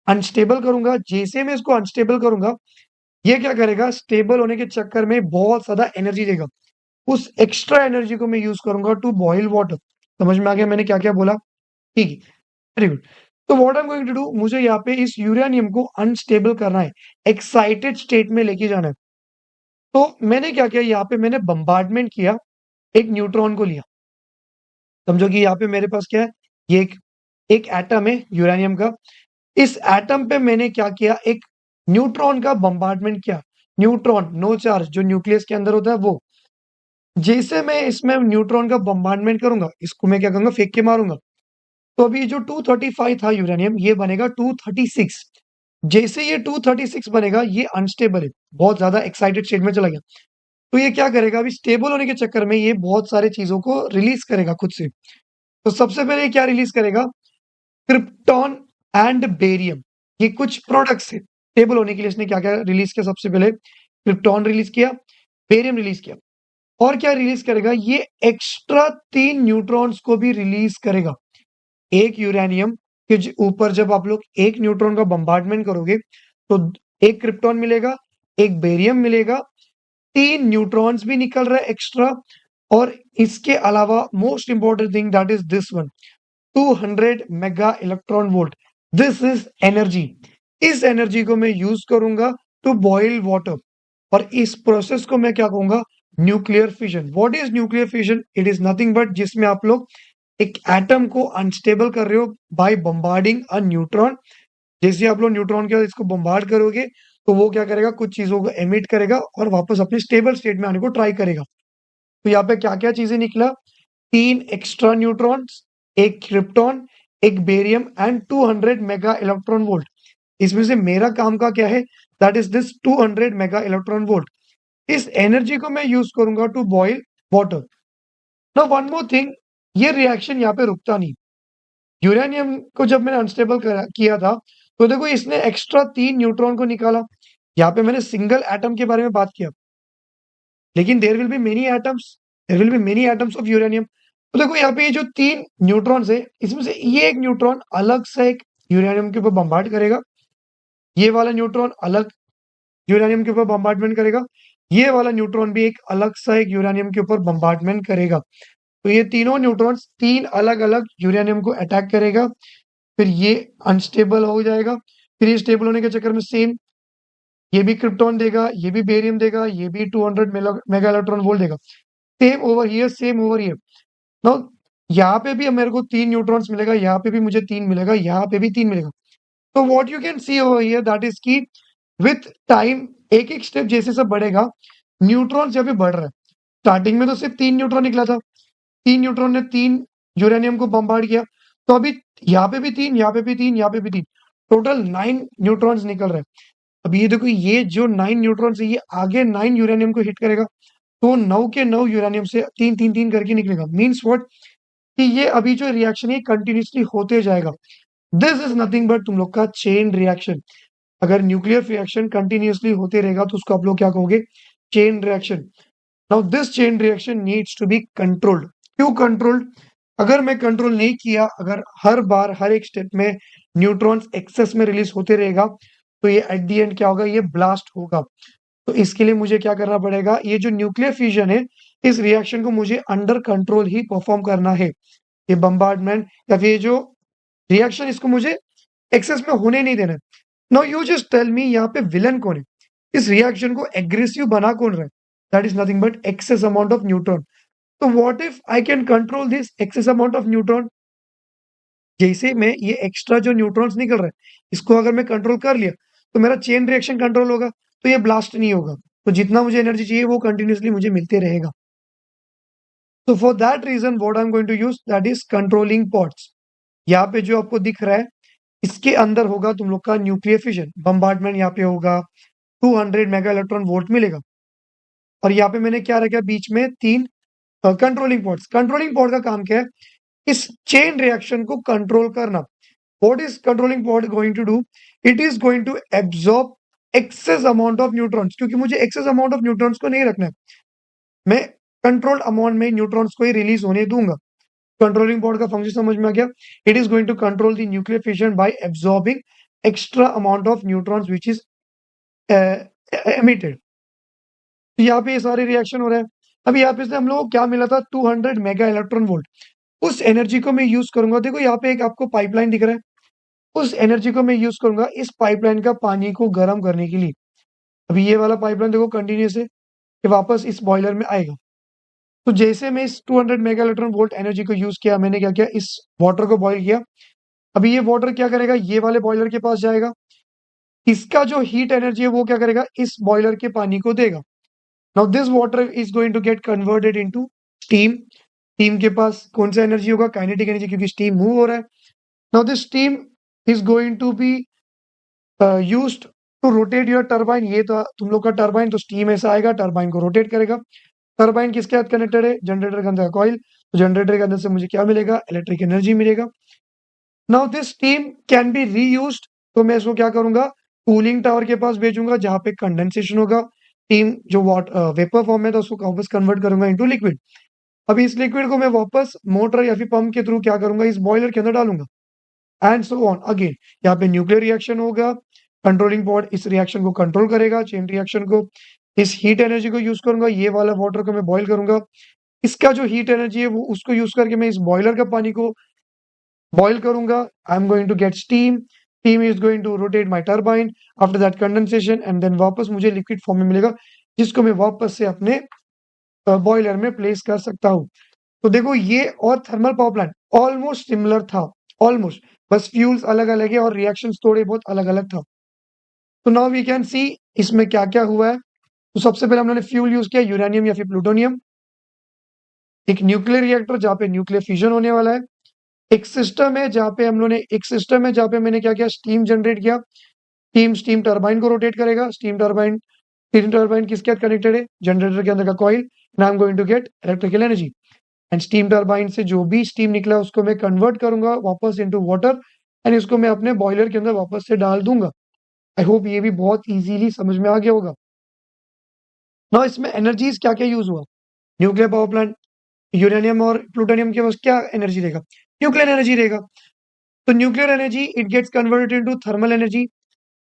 अनस्टेबल करूंगा। जैसे मैं इसको अनस्टेबल करूंगा, ये क्या करेगा, स्टेबल होने के चक्कर में बहुत ज्यादा एनर्जी देगा। उस एक्स्ट्रा एनर्जी को मैं यूज करूंगा टू बॉइल वाटर। समझ में आ गया मैंने क्या क्या बोला? ठीक है, वेरी गुड। तो what I am going to do, मुझे यहाँ पे इस यूरेनियम को अनस्टेबल करना है, एक्साइटेड स्टेट में लेके जाना है। तो मैंने क्या किया, यहाँ पे मैंने बम्बार्डमेंट किया, एक न्यूट्रॉन को लिया। समझो कि यहाँ पे मेरे पास क्या है, ये एक एटम है यूरेनियम का। इस एटम पे मैंने क्या किया, एक न्यूट्रॉन का बम्बार्डमेंट किया। न्यूट्रॉन नो चार्ज जो न्यूक्लियस के अंदर होता है वो। जैसे मैं इसमें न्यूट्रॉन का बम्बार्डमेंट करूंगा, इसको मैं क्या करूंगा, फेंक के मारूंगा, तो अभी जो 235 था यूरेनियम, ये बनेगा 236। जैसे ये 236 बनेगा, ये अनस्टेबल है, बहुत ज्यादा एक्साइटेड स्टेट में चला गया। तो ये क्या करेगा, अभी स्टेबल होने के चक्कर में ये बहुत सारे चीजों को रिलीज करेगा खुद से। तो सबसे पहले ये क्या रिलीज करेगा, क्रिप्टॉन एंड बेरियम। ये कुछ प्रोडक्ट्स है। स्टेबल होने के लिए इसने क्या क्या रिलीज किया, सबसे पहले क्रिप्टॉन रिलीज किया, बेरियम रिलीज किया, और क्या रिलीज करेगा, ये एक्स्ट्रा 3 न्यूट्रॉन्स को भी रिलीज करेगा। एक यूरेनियम के ऊपर जब आप लोग एक न्यूट्रॉन का बम्बार्डमेंट करोगे, तो एक क्रिप्टॉन मिलेगा, एक बेरियम मिलेगा, 3 न्यूट्रॉन्स भी निकल रहा है एक्स्ट्रा। और इसके अलावा most important thing that is this one, 200 mega electron volt. This is energy. इस एनर्जी को मैं यूज करूंगा टू बॉइल वाटर, और इस प्रोसेस को मैं क्या कहूंगा, nuclear fission. What is nuclear fission? It is nothing but जिसमें आप लोग एक एटम को अनस्टेबल कर रहे हो बाय बम्बार्डिंग अ न्यूट्रॉन। जैसे आप लोग न्यूट्रॉन के इसको बम्बार्ड करोगे, तो वो क्या करेगा, कुछ चीजों को एमिट करेगा और वापस अपने स्टेबल स्टेट में आने को ट्राई करेगा। तो यहाँ पे क्या क्या चीजें निकला, 3 एक्स्ट्रा न्यूट्रॉन्स, एक क्रिप्टॉन, एक barium and 200 mega electron volt. इसमें से मेरा काम का क्या है, that is this 200 mega electron volt. इस एनर्जी को मैं यूज करूंगा to boil water. Now one more thing, ये रिएक्शन यहाँ पे रुकता नहीं। यूरेनियम को जब मैंने अनस्टेबल किया था, तो देखो इसने एक्स्ट्रा 3 न्यूट्रॉन को निकाला। यहाँ पे मैंने सिंगल एटम के बारे में बात किया, लेकिन there will be many atoms, there will be many atoms of uranium. तो देखो यहाँ पे ये जो 3 न्यूट्रॉन्स है, इसमें से ये एक न्यूट्रॉन अलग से एक यूरेनियम के ऊपर बम्बार्ड करेगा, ये वाला न्यूट्रॉन अलग यूरेनियम के ऊपर बम्बार्डमेंट करेगा, ये वाला न्यूट्रॉन भी एक अलग सा एक यूरेनियम के ऊपर बम्बार्डमेंट करेगा। तो ये तीनों न्यूट्रॉन्स 3 अलग अलग यूरेनियम को अटैक करेगा, फिर ये अनस्टेबल हो जाएगा। फिर ये स्टेबल होने के चक्कर में सेम ये भी क्रिप्टॉन देगा, ये भी बेरियम देगा, ये भी 200 मेगा इलेक्ट्रॉन वोल्ट देगा। Same over here, same over here. Now यहाँ पे भी अब मेरे को 3 न्यूट्रॉन्स मिलेगा, यहाँ पे भी मुझे 3 मिलेगा, यहाँ पे भी 3 मिलेगा। तो what you can see over here that is की विथ टाइम एक एक स्टेप जैसे सब बढ़ेगा, न्यूट्रॉन्स यहाँ पे बढ़ रहा है। स्टार्टिंग में तो सिर्फ 3 न्यूट्रॉन निकला था, 3 न्यूट्रॉन ने 3 यूरेनियम को बम्बार्ड किया, तो अभी यहाँ पे भी 3, यहाँ पे भी 3, यहाँ पे भी 3, टोटल 9 न्यूट्रॉन्स निकल रहे हैं। अब ये देखो, ये जो 9 न्यूट्रॉन्स है, ये आगे 9 यूरेनियम को हिट करेगा, तो 9 के 9 यूरेनियम से 3 3 3 करके निकलेगा। मीन्स व्हाट, कि ये अभी जो रिएक्शन है कंटिन्यूसली होते जाएगा। दिस इज नथिंग बट तुम लोग का चेन रिएक्शन। अगर न्यूक्लियर रिएक्शन कंटिन्यूसली होते रहेगा, तो उसको आप लोग क्या कहोगे, chain reaction. Now this chain reaction needs to be controlled. क्यों कंट्रोल्ड? अगर मैं कंट्रोल नहीं किया, अगर हर बार हर एक स्टेप में न्यूट्रॉन्स एक्सेस में रिलीज होते रहेगा, तो ये एट द एंड क्या होगा, ये ब्लास्ट होगा। तो इसके लिए मुझे क्या करना पड़ेगा, ये जो न्यूक्लियर फ्यूजन है, इस रिएक्शन को मुझे अंडर कंट्रोल ही परफॉर्म करना है। ये बम्बार्डमेंट या फिर ये जो रिएक्शन, इसको मुझे एक्सेस में होने नहीं देना है। Now you just tell me, यहाँ पे विलन कौन है, इस रिएक्शन को एग्रेसिव बना कौन रहा है? That is nothing but excess amount of neutron. तो what if I can control this excess amount of neutron? जैसे में ये एक्स्ट्रा जो न्यूट्रॉन्स निकल रहा है, इसको अगर मैं कंट्रोल कर लिया, तो मेरा चेन रिएक्शन कंट्रोल होगा, तो ये ब्लास्ट नहीं होगा। तो जितना मुझे एनर्जी चाहिए वो कंटिन्यूसली मुझे मिलते रहेगा। तो for that reason what I am going to use, that is controlling pots. यहाँ पे जो आपको दिख रहा है, इसके अंदर होगा तुम लोग का न्यूक्लियर फिशन बम्बार्डमेंट। यहाँ पे होगा 200 मेगा इलेक्ट्रॉन वोल्ट मिलेगा, और यहाँ पे मैंने क्या रखा बीच में 3 कंट्रोलिंग पॉट्स। कंट्रोलिंग पॉट का काम क्या है, इस चेन रिएक्शन को कंट्रोल करना। What is controlling pot going to do, it is going to absorb excess amount of neutrons, क्योंकि मुझे एक्सेस अमाउंट ऑफ न्यूट्रॉन्स को नहीं रखना है, मैं कंट्रोल्ड अमाउंट में न्यूट्रॉन्स को ही रिलीज होने दूंगा। कंट्रोलिंग पॉट का फंक्शन समझ में आ गया? It is going to control the nuclear fission by absorbing extra amount of neutrons which is emitted. तो यहाँ पे ये सारे रिएक्शन हो रहा है। अब यहाँ पे से हम लोग को क्या मिला था, 200 मेगा इलेक्ट्रॉन वोल्ट। उस एनर्जी को मैं यूज करूंगा, देखो यहाँ पे एक आपको पाइपलाइन दिख रहा है, उस एनर्जी को मैं यूज करूंगा इस पाइपलाइन का पानी को गर्म करने के लिए। अभी ये वाला पाइपलाइन देखो कंटिन्यूस है, ये वापस इस बॉयलर में आएगा। तो जैसे मैं इस 200 मेगा इलेक्ट्रॉन वोल्ट एनर्जी को यूज किया, मैंने क्या किया, इस वाटर को बॉयल किया। अभी ये वाटर क्या करेगा, ये वाले बॉयलर के पास जाएगा, इसका जो हीट एनर्जी है वो क्या करेगा, इस बॉयलर के पानी को देगा। Now this water is going to get converted into steam. Steam के पास कौन सा एनर्जी होगा, काइनेटिक एनर्जी, क्योंकि स्टीम मूव हो रहा है। Now this steam is going to be used to rotate your turbine. ये तो तुम लोग का टरबाइन, तो स्टीम ऐसा आएगा, टरबाइन को रोटेट करेगा। टरबाइन किसके साथ कनेक्टेड है? जनरेटर के अंदर कॉइल, तो जनरेटर के अंदर से मुझे क्या मिलेगा? इलेक्ट्रिक एनर्जी मिलेगा। Now this steam can be reused, तो मैं इसको क्या करूंगा? कूलिंग टावर के पास भेजूंगा जहां पे कंडेंसेशन होगा। स्टीम जो वेपर फॉर्म में था उसको वापस कन्वर्ट करूंगा इनटू लिक्विड। अभी इस लिक्विड को मैं वापस मोटर या फिर पंप के थ्रू क्या करूंगा? इस बॉयलर के अंदर डालूंगा एंड सो ऑन अगेन। यहाँ पे न्यूक्लियर रिएक्शन होगा, कंट्रोलिंग पॉड इस रिएक्शन को कंट्रोल करेगा, चेन रिएक्शन को। इस हीट एनर्जी को यूज करूंगा, ये वाला वाटर को मैं बॉईल करूंगा, इसका जो हीट एनर्जी है वो उसको यूज करके मैं इस बॉयलर का पानी को बॉईल करूंगा। I am going to get steam, steam is going to rotate my turbine, after that condensation, and then वापस मुझे लिक्विड फॉर्म में मिलेगा जिसको मैं वापस से अपने बॉयलर में प्लेस कर सकता हूँ। तो देखो ये और thermal power plant almost similar था, ऑलमोस्ट, बस फ्यूल्स अलग अलग है और रिएक्शंस थोड़े बहुत अलग अलग था। तो नाउ वी कैन सी इसमें क्या क्या हुआ है। तो सबसे पहले हम लोगों ने फ्यूल यूज किया यूरेनियम या फिर प्लूटोनियम। एक न्यूक्लियर रिएक्टर जहाँ पे न्यूक्लियर फ्यूजन होने वाला है। एक सिस्टम है जहाँ पे हम लोगों ने एक सिस्टम है जहाँ पे मैंने क्या किया? स्टीम जनरेट किया। स्टीम स्टीम टरबाइन को रोटेट करेगा। स्टीम टरबाइन किसके साथ कनेक्टेड है? जनरेटर के अंदर का coil. And I am going to get electrical energy. And steam turbine से जो भी स्टीम निकला उसको मैं कन्वर्ट करूंगा वापस इनटू वाटर, एंड इसको मैं अपने बॉयलर के अंदर वापस से डाल दूंगा। आई होप ये भी बहुत इजीली समझ में आ गया होगा। ना इसमें एनर्जीज क्या क्या यूज हुआ? न्यूक्लियर पावर प्लांट, यूरेनियम और प्लूटोनियम के पास क्या एनर्जी रहेगा? न्यूक्लियर एनर्जी रहेगा। तो nuclear energy it gets converted into thermal energy.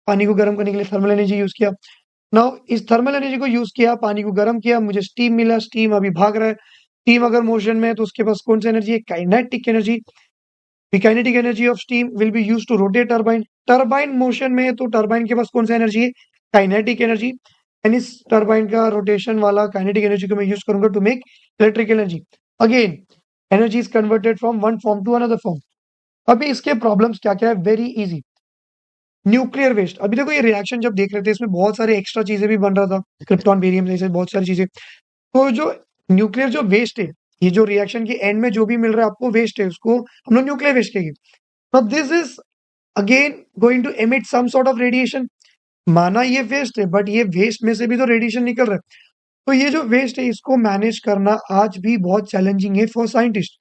पानी को गर्म करने के लिए थर्मल एनर्जी यूज किया। नाउ इस थर्मल एनर्जी को यूज किया, पानी को गर्म किया, मुझे स्टीम मिला। स्टीम अभी भाग रहा है। स्टीम अगर मोशन में है तो उसके पास कौन सी एनर्जी है? Kinetic energy. The kinetic energy of steam will be used to rotate turbine. Turbine motion में है तो टरबाइन के पास कौन सा एनर्जी है? Kinetic energy. एंड इस टरबाइन का रोटेशन वाला काइनेटिक एनर्जी को मैं यूज करूंगा to make electrical energy. Again energy is converted from one form to another form. अभी इसके प्रॉब्लम्स क्या क्या है? Very easy. न्यूक्लियर वेस्ट, अभी देखो ये रिएक्शन जब देख रहे थे इसमें बहुत सारे एक्स्ट्रा चीजें भी बन रहा था, क्रिप्टॉन बेरियम जैसे बहुत सारी चीजें। तो जो न्यूक्लियर जो वेस्ट है, ये जो रिएक्शन के एंड में जो भी मिल रहा है आपको वेस्ट है, उसको हम लोग न्यूक्लियर वेस्ट कहेंगे। अब this is again going to emit some sort of radiation. माना ये वेस्ट है, बट ये वेस्ट में से भी तो रेडिएशन निकल रहा है। तो ये जो वेस्ट है इसको मैनेज करना आज भी बहुत चैलेंजिंग है फॉर साइंटिस्ट।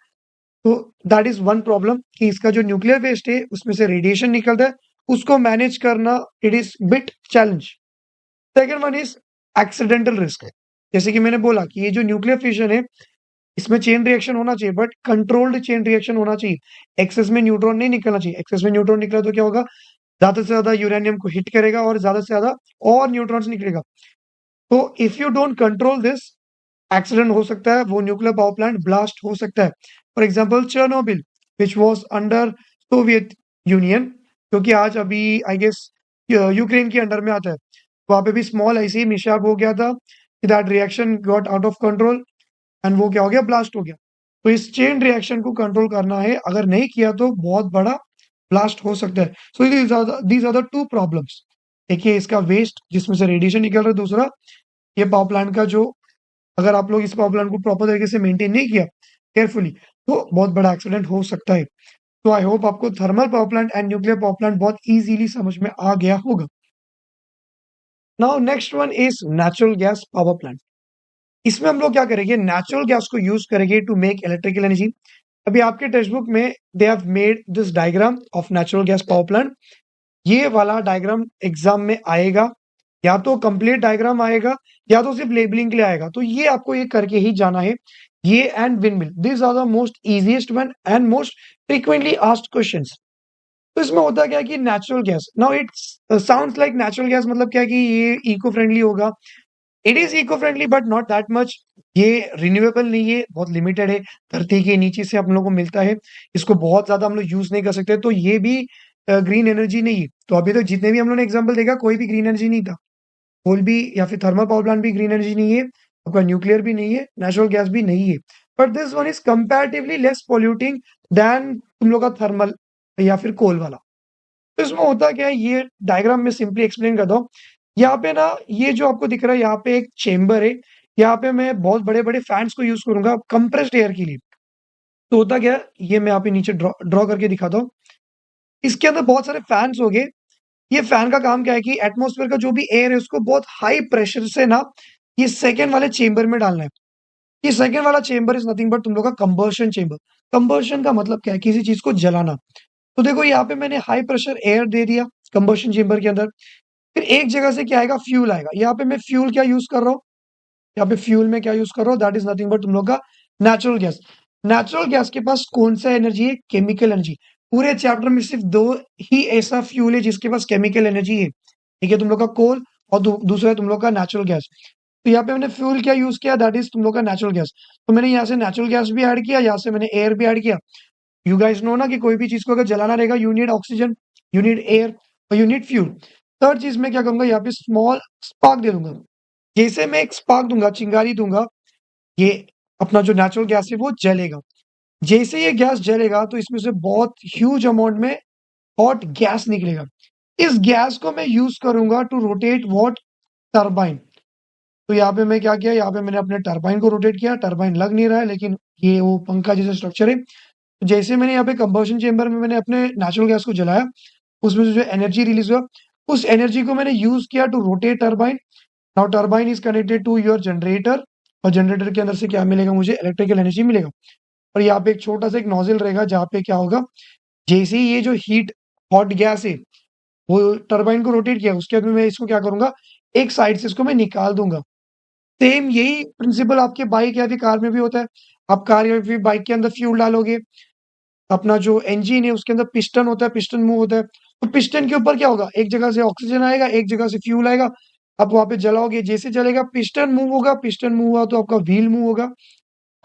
तो दैट इज वन प्रॉब्लम कि इसका जो न्यूक्लियर वेस्ट है उसमें से रेडिएशन निकलता है, उसको मैनेज करना it is bit challenge. Second one is accidental risk. जैसे कि मैंने बोला कि ये जो न्यूक्लियर फिशन है इसमें चेन रिएक्शन होना चाहिए, बट कंट्रोल्ड चेन रिएक्शन होना चाहिए। एक्सेस में न्यूट्रॉन नहीं निकलना चाहिए। एक्सेस में न्यूट्रॉन निकला तो क्या होगा? ज्यादा से ज्यादा यूरेनियम को हिट करेगा और ज्यादा से ज्यादा और न्यूट्रॉन्स निकलेगा। तो if you don't control this, accident हो सकता है, वो न्यूक्लियर पावर प्लांट ब्लास्ट हो सकता है। For example Chernobyl which was under Soviet union, क्योंकि आज अभी आई गेस यूक्रेन के अंडर में आता है। वहां पे भी स्मॉल ऐसे ही मिशैप हो गया था, that reaction got out of control and वो क्या हो गया? ब्लास्ट हो गया। तो इस चेन रिएक्शन को कंट्रोल करना है, अगर नहीं किया तो बहुत बड़ा ब्लास्ट हो सकता है। So these are the two problems. एक ये इसका वेस्ट जिसमें से रेडिएशन निकल रहा है, दूसरा ये पावर प्लांट का जो, अगर आप लोग इस पावर प्लांट को प्रॉपर तरीके से मेंटेन नहीं किया केयरफुली तो बहुत बड़ा एक्सीडेंट हो सकता है। तो आई होप आपको thermal power plant and nuclear power plant बहुत इजीली समझ में आ गया होगा। Now next one is natural gas power plant. इसमें हम लोग क्या करेंगे? नेचुरल गैस को यूज करेंगे टू मेक इलेक्ट्रिकल एनर्जी। अभी आपके टेक्स्ट बुक में they have made this diagram of natural gas power plant. ये वाला डायग्राम एग्जाम में आएगा, या तो कंप्लीट डायग्राम आएगा या तो सिर्फ लेबलिंग के लिए आएगा। तो ये आपको ये करके ही जाना है। ये and windmill, this are the most easiest one and most frequently asked questions. तो इसमें होता क्या है कि natural gas, now it's sounds like natural gas मतलब क्या है कि ये इको फ्रेंडली होगा। It is eco friendly but not that much. ये रिन्यूएबल नहीं है, बहुत लिमिटेड है, धरती के नीचे से हम लोग को मिलता है, इसको बहुत ज्यादा हम लोग यूज नहीं कर सकते। तो ये भी ग्रीन एनर्जी नहीं है। तो अभी तक जितने भी हम लोग ने एग्जाम्पल देखा कोई भी ग्रीन एनर्जी नहीं था। कोल भी या फिर थर्मल पावर प्लांट भी ग्रीन एनर्जी नहीं है, आपका न्यूक्लियर भी नहीं है, नेचुरल गैस भी नहीं है। But this one is comparatively less polluting than तुम लोग का थर्मल या फिर कोल वाला। तो इसमें होता क्या है, ये डायग्राम में सिंपली एक्सप्लेन करता हूँ। यहाँ पे ना ये जो आपको दिख रहा है, यहाँ पे एक चेम्बर है। यहाँ पे मैं बहुत बड़े बड़े फैंस को यूज करूंगा कंप्रेस्ड एयर के लिए। तो होता क्या है, ये मैं यहाँ पे नीचे ड्रॉ करके दिखाता हूँ। इसके अंदर बहुत सारे फैन्स हो गए। ये फैन का काम क्या है कि एटमॉस्फेयर का जो भी एयर है उसको बहुत हाई प्रेशर से ना ये सेकंड वाले चेंबर में डालना है। ये सेकंड वाला चेंबर इज नथिंग बट तुम लोग का कंबर्शन चेंबर। कंबर्शन का मतलब क्या है? किसी चीज को जलाना। तो देखो यहाँ पे मैंने हाई प्रेशर एयर दे दिया कंबर्शन चेंबर के अंदर। फिर एक जगह से क्या आएगा? फ्यूल आएगा। यहाँ पे मैं फ्यूल क्या यूज कर रहा हूँ? यहाँ पे फ्यूल में क्या यूज कर रहा हूँ? दैट इज नथिंग बट तुम लोग का नेचुरल गैस। नेचुरल गैस के पास कौन सा एनर्जी है? Chemical energy. पूरे चैप्टर में सिर्फ दो ही ऐसा फ्यूल है जिसके पास केमिकल एनर्जी है। ठीक है, तुम लोग का कोल और दूसरा है तुम लोग का नेचुरल गैस। तो यहाँ पे मैंने फ्यूल क्या यूज किया? दैट इज तुम लोग का नेचुरल गैस। तो मैंने यहाँ से नेचुरल गैस भी ऐड किया, यहाँ से मैंने एयर भी ऐड किया। यू गाइस नो ना कि कोई भी चीज को अगर जलाना रहेगा you need oxygen, you need air और यू नीड फ्यूल। थर्ड चीज मैं क्या करूंगा? यहाँ पे स्मॉल स्पार्क दे दूंगा। जैसे मैं एक स्पार्क दूंगा, चिंगारी दूंगा, ये अपना जो नेचुरल गैस है वो जलेगा। जैसे ये गैस जलेगा तो इसमें से बहुत ह्यूज अमाउंट में हॉट गैस निकलेगा। इस गैस को मैं यूज करूंगा टू रोटेट व्हाट? टरबाइन। तो यहाँ पे मैं क्या किया? यहाँ पे मैंने अपने टरबाइन को रोटेट किया। टरबाइन लग नहीं रहा है लेकिन ये वो पंखा जैसा स्ट्रक्चर है। तो जैसे मैंने यहाँ पे कंबशन चेंबर में मैंने अपने नेचुरल गैस को जलाया, उसमें से जो एनर्जी रिलीज हुआ उस एनर्जी को मैंने यूज किया to rotate turbine. Now turbine is connected to your generator और जनरेटर के अंदर से क्या मिलेगा? मुझे इलेक्ट्रिकल एनर्जी मिलेगा। और यहाँ पे एक छोटा सा एक नोजल रहेगा जहाँ पे क्या होगा? जैसे ही ये जो हीट हॉट गैस है वो टरबाइन को रोटेट किया, उसके बाद में मैं इसको क्या करूंगा? एक साइड से इसको मैं निकाल दूंगा। सेम यही प्रिंसिपल आपके बाइक या फिर कार में भी होता है। आप कार या फिर बाइक के अंदर फ्यूल डालोगे, अपना जो इंजन है उसके अंदर पिस्टन होता है, पिस्टन मूव होता है। तो पिस्टन के ऊपर क्या होगा? एक जगह से ऑक्सीजन आएगा, एक जगह से फ्यूल आएगा। आप वहां पे जलाओगे, जैसे जलेगा पिस्टन मूव होगा, पिस्टन मूव हुआ तो आपका व्हील मूव होगा।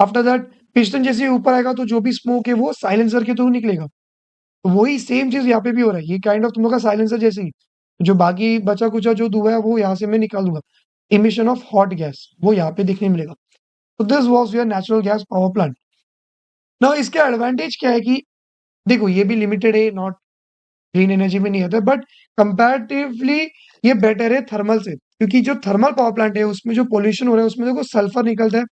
आफ्टर दैट पिस्टन जैसे ही ऊपर आएगा तो जो भी स्मोक है वो साइलेंसर के थ्रू निकलेगा। तो वही सेम चीज यहाँ पे भी हो रहा है। ये काइंड ऑफ तुम लोग का साइलेंसर जैसे ही जो बाकी बचा कुचा जो धुआं है वो यहाँ से मैं निकाल दूंगा। इमिशन ऑफ हॉट गैस वो यहाँ पे देखने मिलेगा। तो this was your natural gas power plant. ना इसका एडवांटेज क्या है कि देखो ये भी लिमिटेड है, नॉट ग्रीन एनर्जी में नहीं आता, बट कंपैरेटिवली ये बेटर है थर्मल से। क्योंकि जो थर्मल पावर प्लांट है उसमें जो पोल्यूशन हो रहा है उसमें देखो सल्फर निकलता है,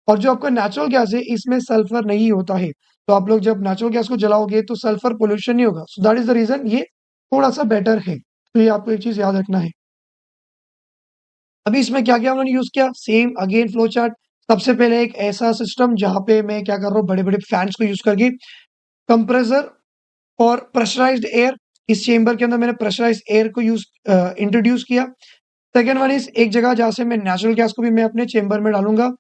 और जो आपका नेचुरल गैस है इसमें सल्फर नहीं होता है। तो आप लोग जब नेचुरल गैस को जलाओगे तो सल्फर पोल्यूशन नहीं होगा। So that is the reason ये थोड़ा सा बेटर है। तो ये आपको एक चीज याद रखना है। अभी इसमें क्या क्या उन्होंने यूज किया? Same again flow chart. सबसे पहले एक ऐसा सिस्टम जहां पे मैं क्या कर रहा हूँ? बड़े बड़े फैंस को यूज करके कंप्रेसर और प्रेशराइज्ड एयर, इस चेंबर के अंदर मैंने प्रेशराइज्ड एयर को यूज इंट्रोड्यूस किया। सेकेंड वन इज एक जगह जहां से मैं नेचुरल गैस को भी मैं अपने चेंबर में डालूंगा।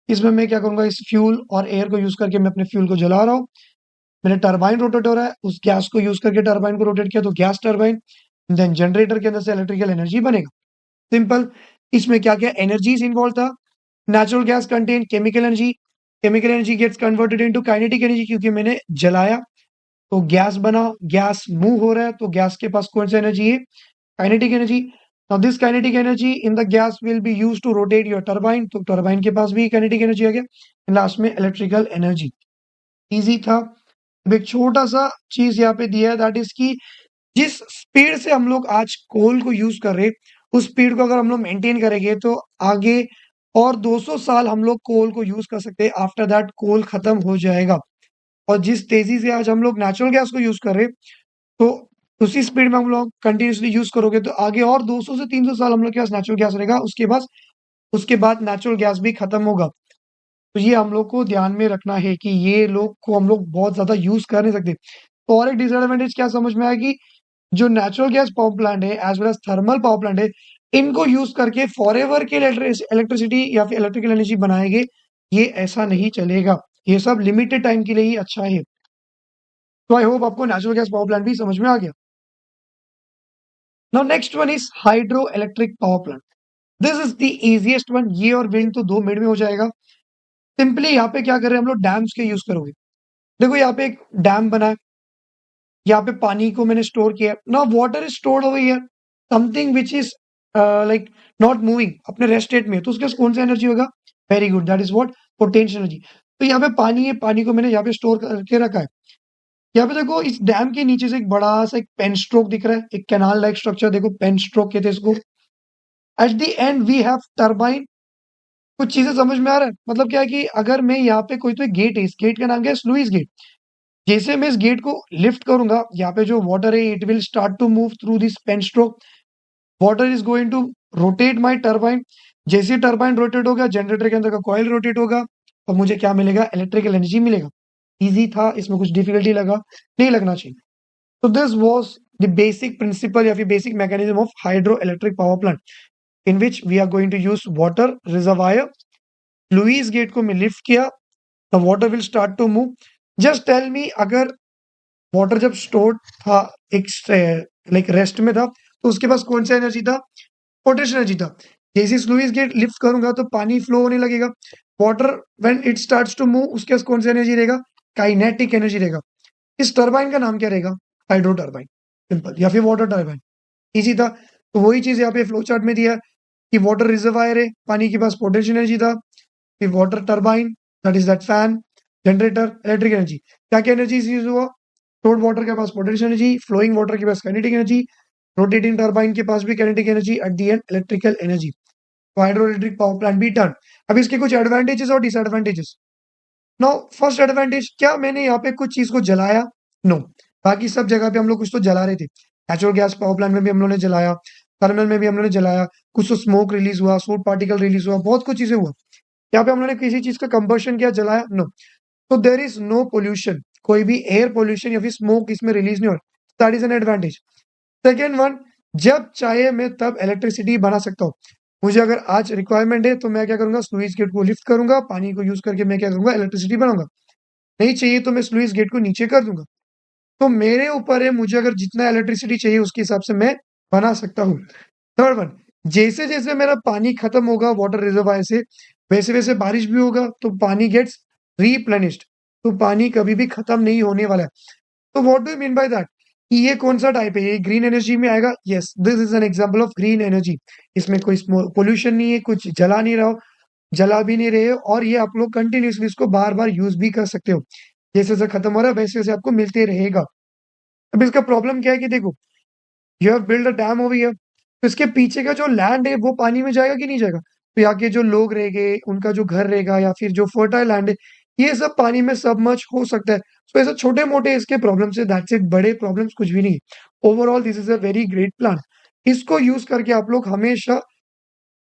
इसमें मैं क्या करूंगा? इस फ्यूल और एयर को यूज करके मैं अपने फ्यूल को जला रहा हूँ। मैंने टरबाइन रोटेट हो रहा है, उस गैस को यूज करके टरबाइन को रोटेट किया तो गैस टरबाइन। देन जनरेटर के अंदर से इलेक्ट्रिकल एनर्जी बनेगा। सिंपल। इसमें क्या क्या एनर्जीज इन्वॉल्व था? Natural gas contain chemical energy. Chemical energy gets converted into kinetic energy क्योंकि मैंने जलाया तो गैस बना, गैस मूव हो रहा है तो गैस के पास कौन सा एनर्जी है? Kinetic energy. Now this kinetic energy in the gas will be used to rotate your turbine, तो टरबाइन के पास भी काइनेटिक एनर्जी आ गया। लास्ट में इलेक्ट्रिकल एनर्जी। इजी था। अब एक छोटा सा चीज यहाँ पे दिया है, दैट इज की जिस स्पीड से हम लोग आज कोल को यूज कर रहे हैं उस स्पीड को अगर हम लोग मेंटेन करेंगे तो आगे और 200 साल हम लोग कोल को यूज कर सकते हैं। आफ्टर दैट कोल खत्म हो जाएगा। और जिस तेजी से आज हम लोग नेचुरल गैस को यूज कर रहे हैं तो उसी स्पीड में हम लोग कंटिन्यूसली यूज करोगे तो आगे और 200 से 300 साल हम लोग के पास नेचुरल गैस रहेगा। उसके बाद नेचुरल गैस भी खत्म होगा। तो ये हम लोग को ध्यान में रखना है कि ये लोग को हम लोग बहुत ज्यादा यूज कर नहीं सकते। तो और एक डिसएडवांटेज क्या समझ में आया कि जो नेचुरल गैस पावर प्लांट है as well as thermal power plant है, इनको यूज करके फॉरएवर के इलेक्ट्रिसिटी या फिर इलेक्ट्रिकल एनर्जी बनाएंगे, ये ऐसा नहीं चलेगा। ये सब लिमिटेड टाइम के लिए ही अच्छा है। तो आई होप आपको नेचुरल गैस पावर प्लांट भी समझ में आ गया। Now next one is hydro electric power plant. This is the easiest one. ये और विंड तो 2 मिनट में हो जाएगा। सिंपली यहाँ पे क्या कर रहे हैं हम लोग? डैम्स के यूज करोगे। देखो यहाँ पे एक डैम बना है, यहाँ पे पानी को मैंने स्टोर किया। ना water is stored over here, something which is like not moving अपने रेस्ट स्टेट में, तो उसके पास कौन सा एनर्जी होगा? Very good, that is what? Potential energy. तो यहाँ पे पानी है, पानी को मैंने यहाँ पे स्टोर करके रखा है। यहाँ पे देखो इस डैम के नीचे से एक बड़ा सा एक पेन स्ट्रोक दिख रहा है, एक कैनाल लाइक स्ट्रक्चर। देखो पेन स्ट्रोक कहते हैं इसको। At the end we have turbine. कुछ चीजें समझ में आ रहा है? मतलब क्या है कि अगर मैं यहाँ पे कोई तो एक गेट है, इस गेट का नाम क्या है? Sluice gate. जैसे मैं इस गेट को लिफ्ट करूंगा, यहाँ पे जो वाटर है it will start to move through this pen stroke. Water is going to rotate my turbine. जैसे टर्बाइन रोटेट होगा, जनरेटर के अंदर का कॉइल रोटेट होगा और मुझे क्या मिलेगा? इलेक्ट्रिकल एनर्जी मिलेगा। इजी था, इसमें कुछ डिफिकल्टी लगा नहीं लगना चाहिए। तो this was the basic principle या फिर basic mechanism of hydro electric power plant in which we are going to use water reservoir. Sluice gate को मैं लिफ्ट किया, the water will start to move. Just tell me, अगर वाटर जब स्टोर्ड था एक लाइक रेस्ट में था, तो उसके पास कौन सा एनर्जी था? पोटेंशियल एनर्जी था। जैसे स्लुइस गेट लिफ्ट करूंगा तो पानी फ्लो होने लगेगा। Water when it starts to move, उसके पास कौन सा एनर्जी रहेगा? काइनेटिक एनर्जी रहेगा। इस टरबाइन का नाम क्या रहेगा? हाइड्रो टरबाइन, सिंपल, या फिर वाटर टरबाइन। इजी था। तो वही चीज यहाँ पे फ्लो चार्ट में दिया है कि वाटर रिजर्वायर है, पानी के पास पोटेंशियल एनर्जी था, फिर water turbine, that is that fan, generator, electric energy. क्या क्या एनर्जी यूज हुआ? फ्लोट वाटर के पास पोटेंशियल एनर्जी, फ्लोइंग वाटर के पास काइनेटिक एनर्जी, रोटेटिंग टरबाइन के पास भी kinetic energy, at the end electrical energy. तो hydro electric power plant be turn. अब इसके कुछ एडवांटेजेस और डिसएडवांटेजेस। नाउ फर्स्ट एडवांटेज, क्या मैंने यहाँ पे कुछ चीज को जलाया? नो। बाकी सब जगह पे हम लोग कुछ तो जला रहे थे। नेचुरल गैस पावर प्लांट में भी हम लोगों ने जलाया, थर्मल में भी हम लोगों ने जलाया, कुछ तो स्मोक रिलीज हुआ, सोट पार्टिकल रिलीज हुआ, बहुत कुछ चीजें हुआ। यहाँ पे हम लोगों ने किसी चीज का कंबशन किया, जलाया? नो। तो देर इज नो पोल्यूशन, कोई भी एयर पोल्यूशन या फिर स्मोक इसमें रिलीज नहीं हो रहा। That is an advantage. Second one, जब चाहे मैं तब इलेक्ट्रिसिटी बना सकता हूँ। मुझे अगर आज रिक्वायरमेंट है तो मैं क्या करूंगा? स्लुइस गेट को लिफ्ट करूंगा, पानी को यूज करके मैं क्या करूंगा? इलेक्ट्रिसिटी बनाऊंगा। नहीं चाहिए तो मैं स्लुइस गेट को नीचे कर दूंगा। तो मेरे ऊपर है, मुझे अगर जितना इलेक्ट्रिसिटी चाहिए उसके हिसाब से मैं बना सकता हूँ। थर्ड वन, जैसे जैसे मेरा पानी खत्म होगा वाटर रिजर्वायर से, वैसे वैसे बारिश भी होगा तो पानी गेट्स रीप्लेनिश्ड। तो पानी कभी भी खत्म नहीं होने वाला है। तो what do you mean by that? ये कौन सा टाइप है? ये ग्रीन एनर्जी में आएगा? Yes, this is an example of green energy. इसमें कोई पोल्यूशन नहीं है, कुछ जला नहीं रहा हो, जला भी नहीं रहे हो, और ये आप लोग कंटिन्यूसली इसको बार बार यूज भी कर सकते हो। जैसे जैसे खत्म हो रहा है वैसे वैसे आपको मिलते रहेगा। अब इसका प्रॉब्लम क्या है कि देखो, you have build a dam over here, तो इसके पीछे का जो लैंड है वो पानी में जाएगा कि नहीं जाएगा? तो यहाँ के जो लोग रहेंगे, उनका जो घर रहेगा या फिर जो फर्टाइल लैंड है, ये सब पानी में सबमर्ज हो सकता है। तो ऐसे छोटे मोटे इसके प्रॉब्लम्स है, दैट्स इट। बड़े प्रॉब्लम्स कुछ भी नहीं है। Overall this is a very great plan. इसको यूज करके आप लोग हमेशा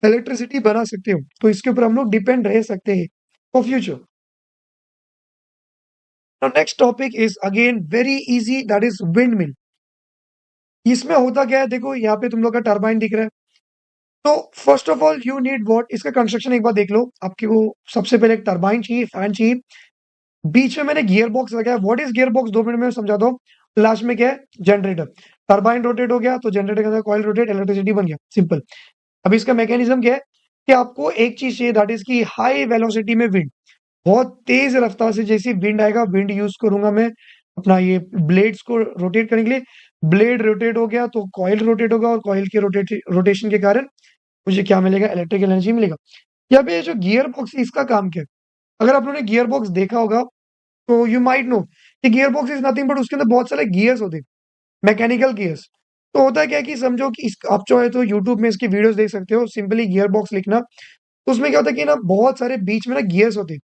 इलेक्ट्रिसिटी बना सकते हो, तो इसके ऊपर हम लोग डिपेंड रह सकते हैं for future. Next topic is again very easy, that is wind mill. इसमें होता क्या है? देखो यहाँ पे तुम लोग का टरबाइन दिख रहा है। तो first of all you need what? इसका कंस्ट्रक्शन एक बार देख लो। आपके को सबसे पहले एक टरबाइन चाहिए, फैन चाहिए, बीच में मैंने गियर बॉक्स लगाया। What is gear box? 2 minute में समझाता हूँ। लास्ट में क्या है? जनरेटर। टरबाइन रोटेट हो गया तो जनरेटर के अंदर कॉइल रोटेट, इलेक्ट्रिसिटी बन गया, सिंपल। अब इसका मैकेनिज्म क्या है कि आपको एक चीज चाहिए, दैट इज की हाई वेलोसिटी में विंड। बहुत तेज रफ्तार से जैसे विंड आएगा, विंड यूज करूंगा मैं अपना ये ब्लेड्स को रोटेट करने के लिए। ब्लेड रोटेट हो गया तो कॉइल रोटेट होगा, और कॉइल के रोटेशन के कारण मुझे क्या मिलेगा? इलेक्ट्रिकल एनर्जी मिलेगा। या फिर जो गियर बॉक्स है इसका काम क्या है? अगर आप लोगों ने गियर बॉक्स देखा होगा तो यू माइट नो कि gear box is nothing but उसके अंदर बहुत सारे गियर्स होते हैं, मैकेनिकल गियर्स। तो होता है क्या कि समझो कि आप चाहे तो यूट्यूब में इसकी वीडियोस देख सकते हो, सिंपली गियर बॉक्स लिखना। तो उसमें क्या होता है कि ना बहुत सारे बीच में ना गियर्स होते हैं।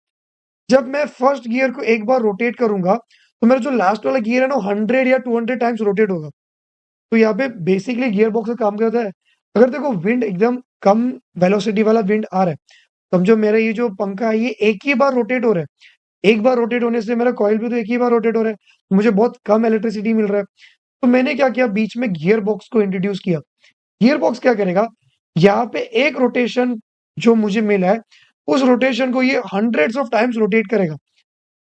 जब मैं फर्स्ट गियर को एक बार रोटेट करूंगा तो मेरा जो लास्ट वाला गियर है ना 100 या 200 टाइम्स रोटेट होगा। तो यहाँ पे बेसिकली गियर बॉक्स का काम करता है। अगर देखो विंड एकदम कम वेलोसिटी वाला विंड आ रहा है, समझो मेरा ये जो पंखा है ये एक ही बार रोटेट हो रहा है। एक बार रोटेट होने से मेरा कॉइल भी तो एक ही बार रोटेट हो रहा है, मुझे बहुत कम इलेक्ट्रिसिटी मिल रहा है। तो मैंने क्या किया? बीच में गियर बॉक्स को इंट्रोड्यूस किया। गियर बॉक्स क्या करेगा? यहाँ पे एक रोटेशन जो मुझे मिला है, उस रोटेशन को ये हंड्रेड्स ऑफ टाइम्स रोटेट करेगा।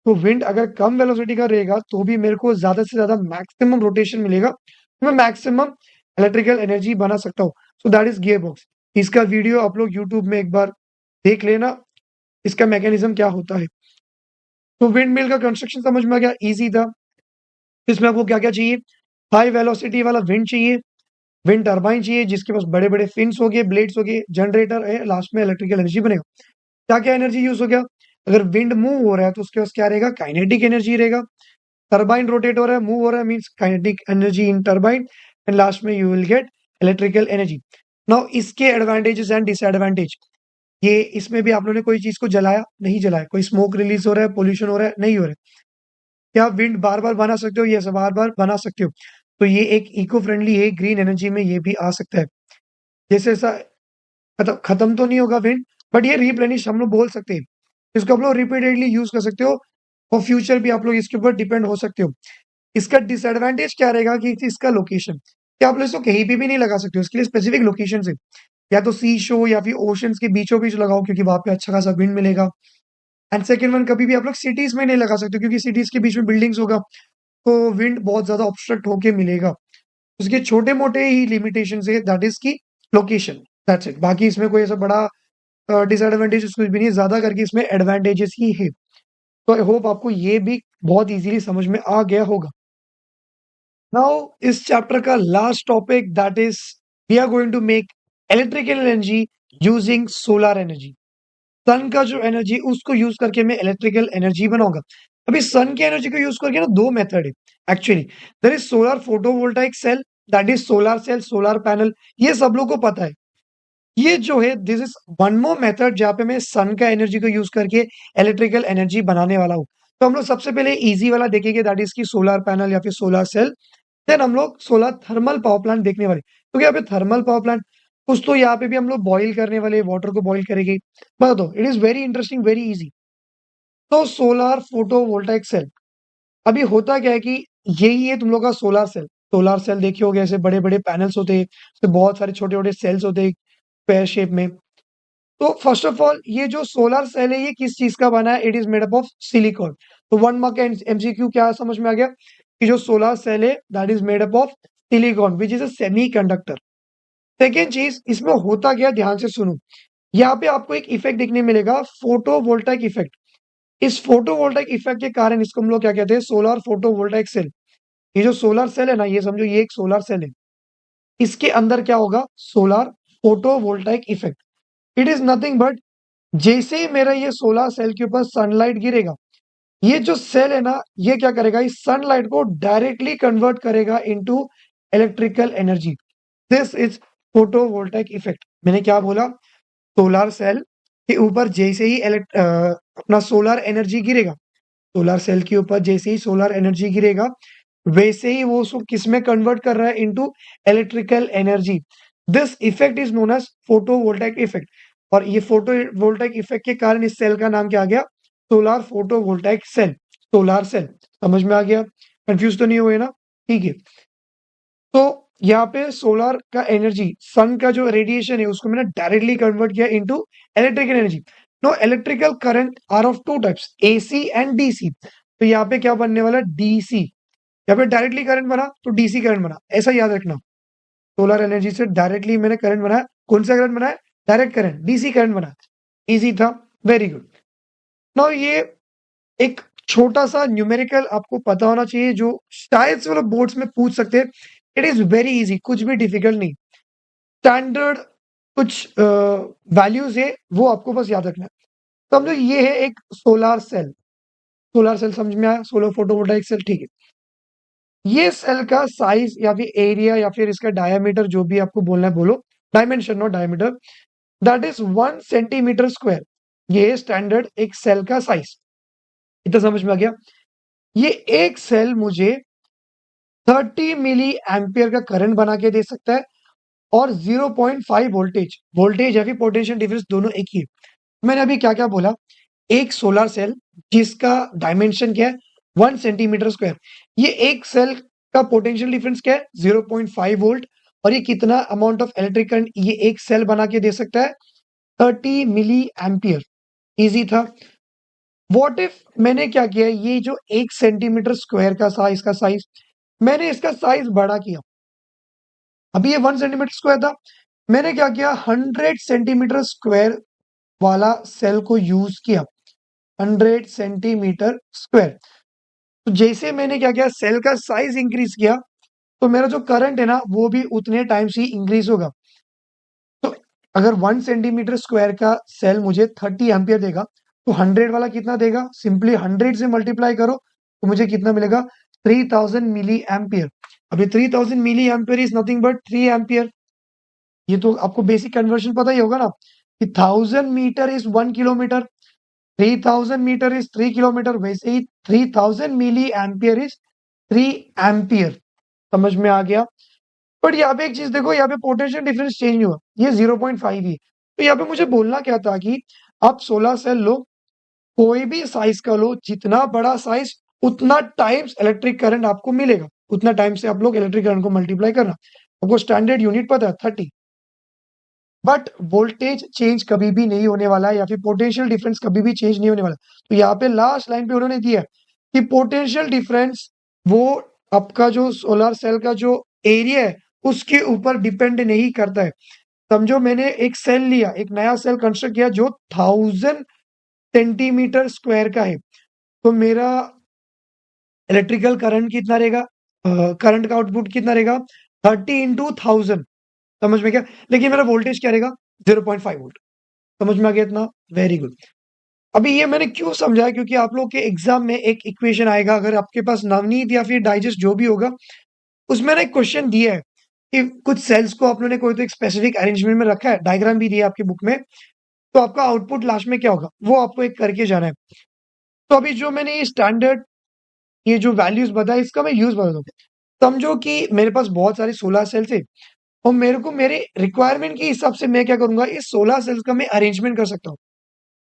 तो विंड अगर कम वेलोसिटी का रहेगा तो भी मेरे को ज्यादा से ज्यादा मैक्सिमम रोटेशन मिलेगा, तो मैं मैक्सिमम इलेक्ट्रिकल एनर्जी बना सकता हूँ। सो दैट इज गियर बॉक्स। इसका वीडियो आप लोग यूट्यूब में एक बार देख लेना, इसका मैकेनिज्म क्या होता है। तो विंड मिल का कंस्ट्रक्शन समझ में आ गया, इजी था। इसमें आपको क्या क्या चाहिए? हाई वेलोसिटी वाला विंड चाहिए, विंड टरबाइन चाहिए जिसके पास बड़े बड़े फिन्स हो गए, ब्लेड्स हो गए, जनरेटर है, लास्ट में इलेक्ट्रिकल एनर्जी बनेगा। क्या क्या एनर्जी यूज हो गया? अगर विंड मूव हो रहा है तो उसके पास क्या रहेगा? काइनेटिक एनर्जी रहेगा। टरबाइन रोटेट हो रहा है, मूव हो रहा है, means kinetic energy in turbine, and last में you will get electrical energy. Now इसके एडवांटेजेस एंड डिसएडवांटेज। ये इसमें भी आप लोगों ने कोई चीज को जलाया? नहीं जलाया। कोई स्मोक रिलीज हो रहा है, पोल्यूशन हो रहा है? नहीं हो रहा है। क्या आप विंड बार-बार बना सकते हो? यस, बार-बार बना सकते हो। तो ये एक इको फ्रेंडली है, ग्रीन एनर्जी में ये भी आ सकता है। जैसे ऐसा मतलब खत्म तो नहीं होगा विंड, बट ये रिप्लेनिश हम लोग बोल सकते हैं। इसको आप लोग रिपीटेडली यूज़ कर सकते हो और फ्यूचर भी आप लोग इसके ऊपर डिपेंड हो सकते हो। इसका डिसएडवांटेज क्या रहेगा कि इसका लोकेशन, क्या आप लोग इसको कहीं पे भी नहीं लगा सकते हो, इसके लिए स्पेसिफिक लोकेशंस है। या तो सी शोर या फिर ओशंस के बीचों-बीच लगाओ क्योंकि वहाँ पे अच्छा खासा विंड मिलेगा। एंड सेकंड वन, कभी भी आप लोग सिटीज़ में नहीं लगा सकते क्योंकि सिटीज़ के बीच में बिल्डिंग्स होगा, तो विंड बहुत ज़्यादा ऑब्स्ट्रक्ट होके मिलेगा। उसके छोटे-मोटे ही लिमिटेशंस है, दैट इज़ की लोकेशन, दैट्स इट। बाकी इसमें कोई ऐसा बड़ा डिसएडवांटेजेस कुछ भी नहीं है, ज़्यादा करके इसमें एडवांटेजेस ही है। तो आई होप आपको ये भी बहुत ईज़िली समझ में आ गया होगा। नाउ इस चैप्टर का last topic, that is we are going to make electrical energy using solar energy. Sun का जो एनर्जी उसको यूज़ करके मैं इलेक्ट्रिकल एनर्जी बनाऊँगा। अभी सन की एनर्जी को यूज़ करके ना 2 मेथड है actually. There is solar photovoltaic cell, that is solar cell, solar panel, ये सब लोग को पता है। ये जो है this is one more method जहाँ पे मैं सन का एनर्जी को यूज करके इलेक्ट्रिकल एनर्जी बनाने वाला हूँ। तो हम लोग सबसे पहले इजी वाला देखेंगे, दैट इज की सोलर पैनल या फिर सोलर सेल। देन हम लोग सोलर थर्मल पावर प्लांट देखने वाले, क्योंकि यहाँ पे थर्मल पावर प्लांट कुछ तो यहाँ पे भी हम लोग बॉईल करने वाले, वाटर को बॉईल करेंगे। बता दो, it is very interesting, very easy. तो सोलर फोटोवोल्टाइक सेल, अभी होता क्या है कि यही है तुम लोग का सोलर सेल। सोलर सेल देखे होगे, ऐसे बड़े बड़े पैनल्स होते हैं, उसमें बहुत सारे छोटे छोटे सेल्स होते हैं पेयर शेप में। तो फर्स्ट ऑफ ऑल ये जो सोलर सेल है ये किस चीज का बना है? It is made up of silicon. तो 1 मार्क का एमसीक्यू क्या समझ में आ गया कि जो सोलर सेल है that is made up of silicon which is a semiconductor. Second चीज इसमें होता क्या, ध्यान से सुनो। यहाँ पे आपको एक इफेक्ट देखने मिलेगा, फोटोवोल्टाइक इफेक्ट। इस फोटोवोल्टाइक इफेक्ट के कारण इसको हम लोग क्या कहते हैं? Solar photovoltaic cell. ये जो सोलर सेल है ना, ये समझो ये एक सोलर सेल है, इसके अंदर क्या होगा? Solar photovoltaic effect. It is nothing but, जैसे ही मेरा ये सोलर सेल के ऊपर सनलाइट गिरेगा, ये जो सेल है ना, ये क्या करेगा? इस सनलाइट को डायरेक्टली कन्वर्ट करेगा into electrical energy. This is photovoltaic effect. मैंने क्या बोला? सोलर सेल के ऊपर जैसे ही अपना सोलर एनर्जी गिरेगा, सोलर सेल के ऊपर जैसे ही सोलर एनर्जी गिरेगा, वैसे ही वो उसको किस में कन्वर्ट कर रहा है? Into electrical energy. This effect is known as photovoltaic effect. और ये फोटोवोल्टाइक इफेक्ट के कारण इस सेल का नाम क्या आ गया? Solar photovoltaic cell, solar cell. समझ में आ गया? कंफ्यूज तो नहीं हुए ना? ठीक है। तो यहाँ पे सोलर का एनर्जी, सन का जो रेडिएशन है उसको मैंने डायरेक्टली कन्वर्ट किया into electrical energy. No, electrical current are of two types, AC and DC. तो यहाँ पे क्या बनने वाला? डीसी। यहाँ पे डायरेक्टली करंट बना तो डीसी करंट बना, ऐसा याद रखना। सोलर एनर्जी से डायरेक्टली मैंने करंट बनाया, कौन सा करंट बनाया? डायरेक्ट करंट, डीसी करंट बना। इजी था, वेरी गुड। नाउ ये एक छोटा सा न्यूमेरिकल आपको पता होना चाहिए जो शायद से वो लोग बोर्ड्स में पूछ सकते हैं। इट इज वेरी इजी, कुछ भी डिफिकल्ट नहीं। स्टैंडर्ड कुछ वैल्यूज है, वो आपको बस याद रखना है। समझो ये है एक सोलर सेल। सोलर सेल समझ में आया? सोलर फोटोवोल्टाइक सेल, ठीक है। ये सेल का साइज या फिर एरिया या फिर इसका डायमीटर, जो भी आपको बोलना है बोलो, dimension not diameter, that is 1 centimetre square. ये है स्टैंडर्ड एक सेल का साइज। इतना समझ में आ गया? ये एक सेल मुझे 30 मिली एम्पियर का करंट बना के दे सकता है और 0.5 वोल्टेज, वोल्टेज या फिर पोटेंशियल डिफरेंस दोनों एक ही है। मैंने अभी क्या क्या बोला? एक सोलर सेल जिसका डायमेंशन क्या है? 1 सेंटीमीटर स्क्वायर। ये एक सेल का पोटेंशियल डिफरेंस क्या है? 0.5 वोल्ट। और ये कितना अमाउंट ऑफ इलेक्ट्रिक करंट ये एक सेल बना के दे सकता है? 30 मिली एम्पियर। इजी था। व्हाट इफ मैंने क्या किया, ये जो 1 सेंटीमीटर स्क्वायर का साइज, मैंने इसका साइज बड़ा किया। अभी ये 1 सेंटीमीटर स्क्वायर था, मैंने क्या किया? 100 सेंटीमीटर स्क्वायर वाला सेल को यूज किया। 100 सेंटीमीटर स्क्वायर। तो जैसे मैंने क्या किया, सेल का साइज इंक्रीज किया, तो मेरा जो करंट है ना वो भी उतने टाइम्स ही इंक्रीज होगा। तो अगर 1 सेंटीमीटर स्क्वायर का सेल मुझे 30 एम्पियर देगा, तो 100 वाला कितना देगा? सिंपली 100 से मल्टीप्लाई करो तो मुझे कितना मिलेगा? 3000 मिली एम्पियर। अभी 3000 milliampere is nothing but 3 ampere. ये तो आपको बेसिक कन्वर्शन पता ही होगा ना कि 1000 metre is 1 kilometre. 3000 metre is 3 kilometre, वैसे ही 3000 मिली एम्पियर इज 3 एम्पियर। समझ में आ गया। बट यहाँ पे एक चीज देखो, यहाँ पे पोटेंशियल डिफरेंस चेंज नहीं हुआ, ये 0.5 ही है। तो यहाँ पे मुझे बोलना क्या था कि आप 16 सेल लो, कोई भी साइज का लो, जितना बड़ा साइज उतना टाइम्स इलेक्ट्रिक करंट आपको मिलेगा, उतना टाइम से आप लोग इलेक्ट्रिक करंट को मल्टीप्लाई करना। आपको स्टैंडर्ड यूनिट पता है 30। बट वोल्टेज चेंज कभी भी नहीं होने वाला है, या फिर पोटेंशियल डिफरेंस कभी भी चेंज नहीं होने वाला। तो यहाँ पे लास्ट लाइन पे उन्होंने दिया है कि पोटेंशियल डिफरेंस वो आपका जो सोलर सेल का जो एरिया है उसके ऊपर डिपेंड नहीं करता है। समझो मैंने एक सेल लिया, एक नया सेल कंस्ट्रक्ट किया जो 1000 सेंटीमीटर स्क्वायर का है, तो मेरा इलेक्ट्रिकल करंट कितना रहेगा, करंट का आउटपुट कितना रहेगा, 30 × 1000। समझ में क्या, लेकिन मेरा वोल्टेज क्या रहेगा, 0.5 वोल्ट। समझ में आ गया इतना, वेरी गुड। अभी ये मैंने क्यों समझाया, क्योंकि आप लोग के एग्जाम में एक इक्वेशन आएगा, अगर आपके पास नवनीत या फिर डाइजेस्ट जो भी होगा, उसमें ना एक क्वेश्चन दिया है कि कुछ सेल्स को आप लोगों ने कोई तो एक स्पेसिफिक अरेंजमेंट में रखा है, डायग्राम भी दिया है आपकी बुक में, तो आपका आउटपुट लास्ट में क्या होगा वो आपको एक करके जाना है। तो अभी जो मैंने ये स्टैंडर्ड ये जो वैल्यूज बताया, इसका मैं यूज बता दूं। समझो कि मेरे पास बहुत सारे 16 सेल्स है, और मेरे को मेरे रिक्वायरमेंट के हिसाब से मैं क्या करूंगा, इस 16 सेल्स का मैं अरेंजमेंट कर सकता हूँ।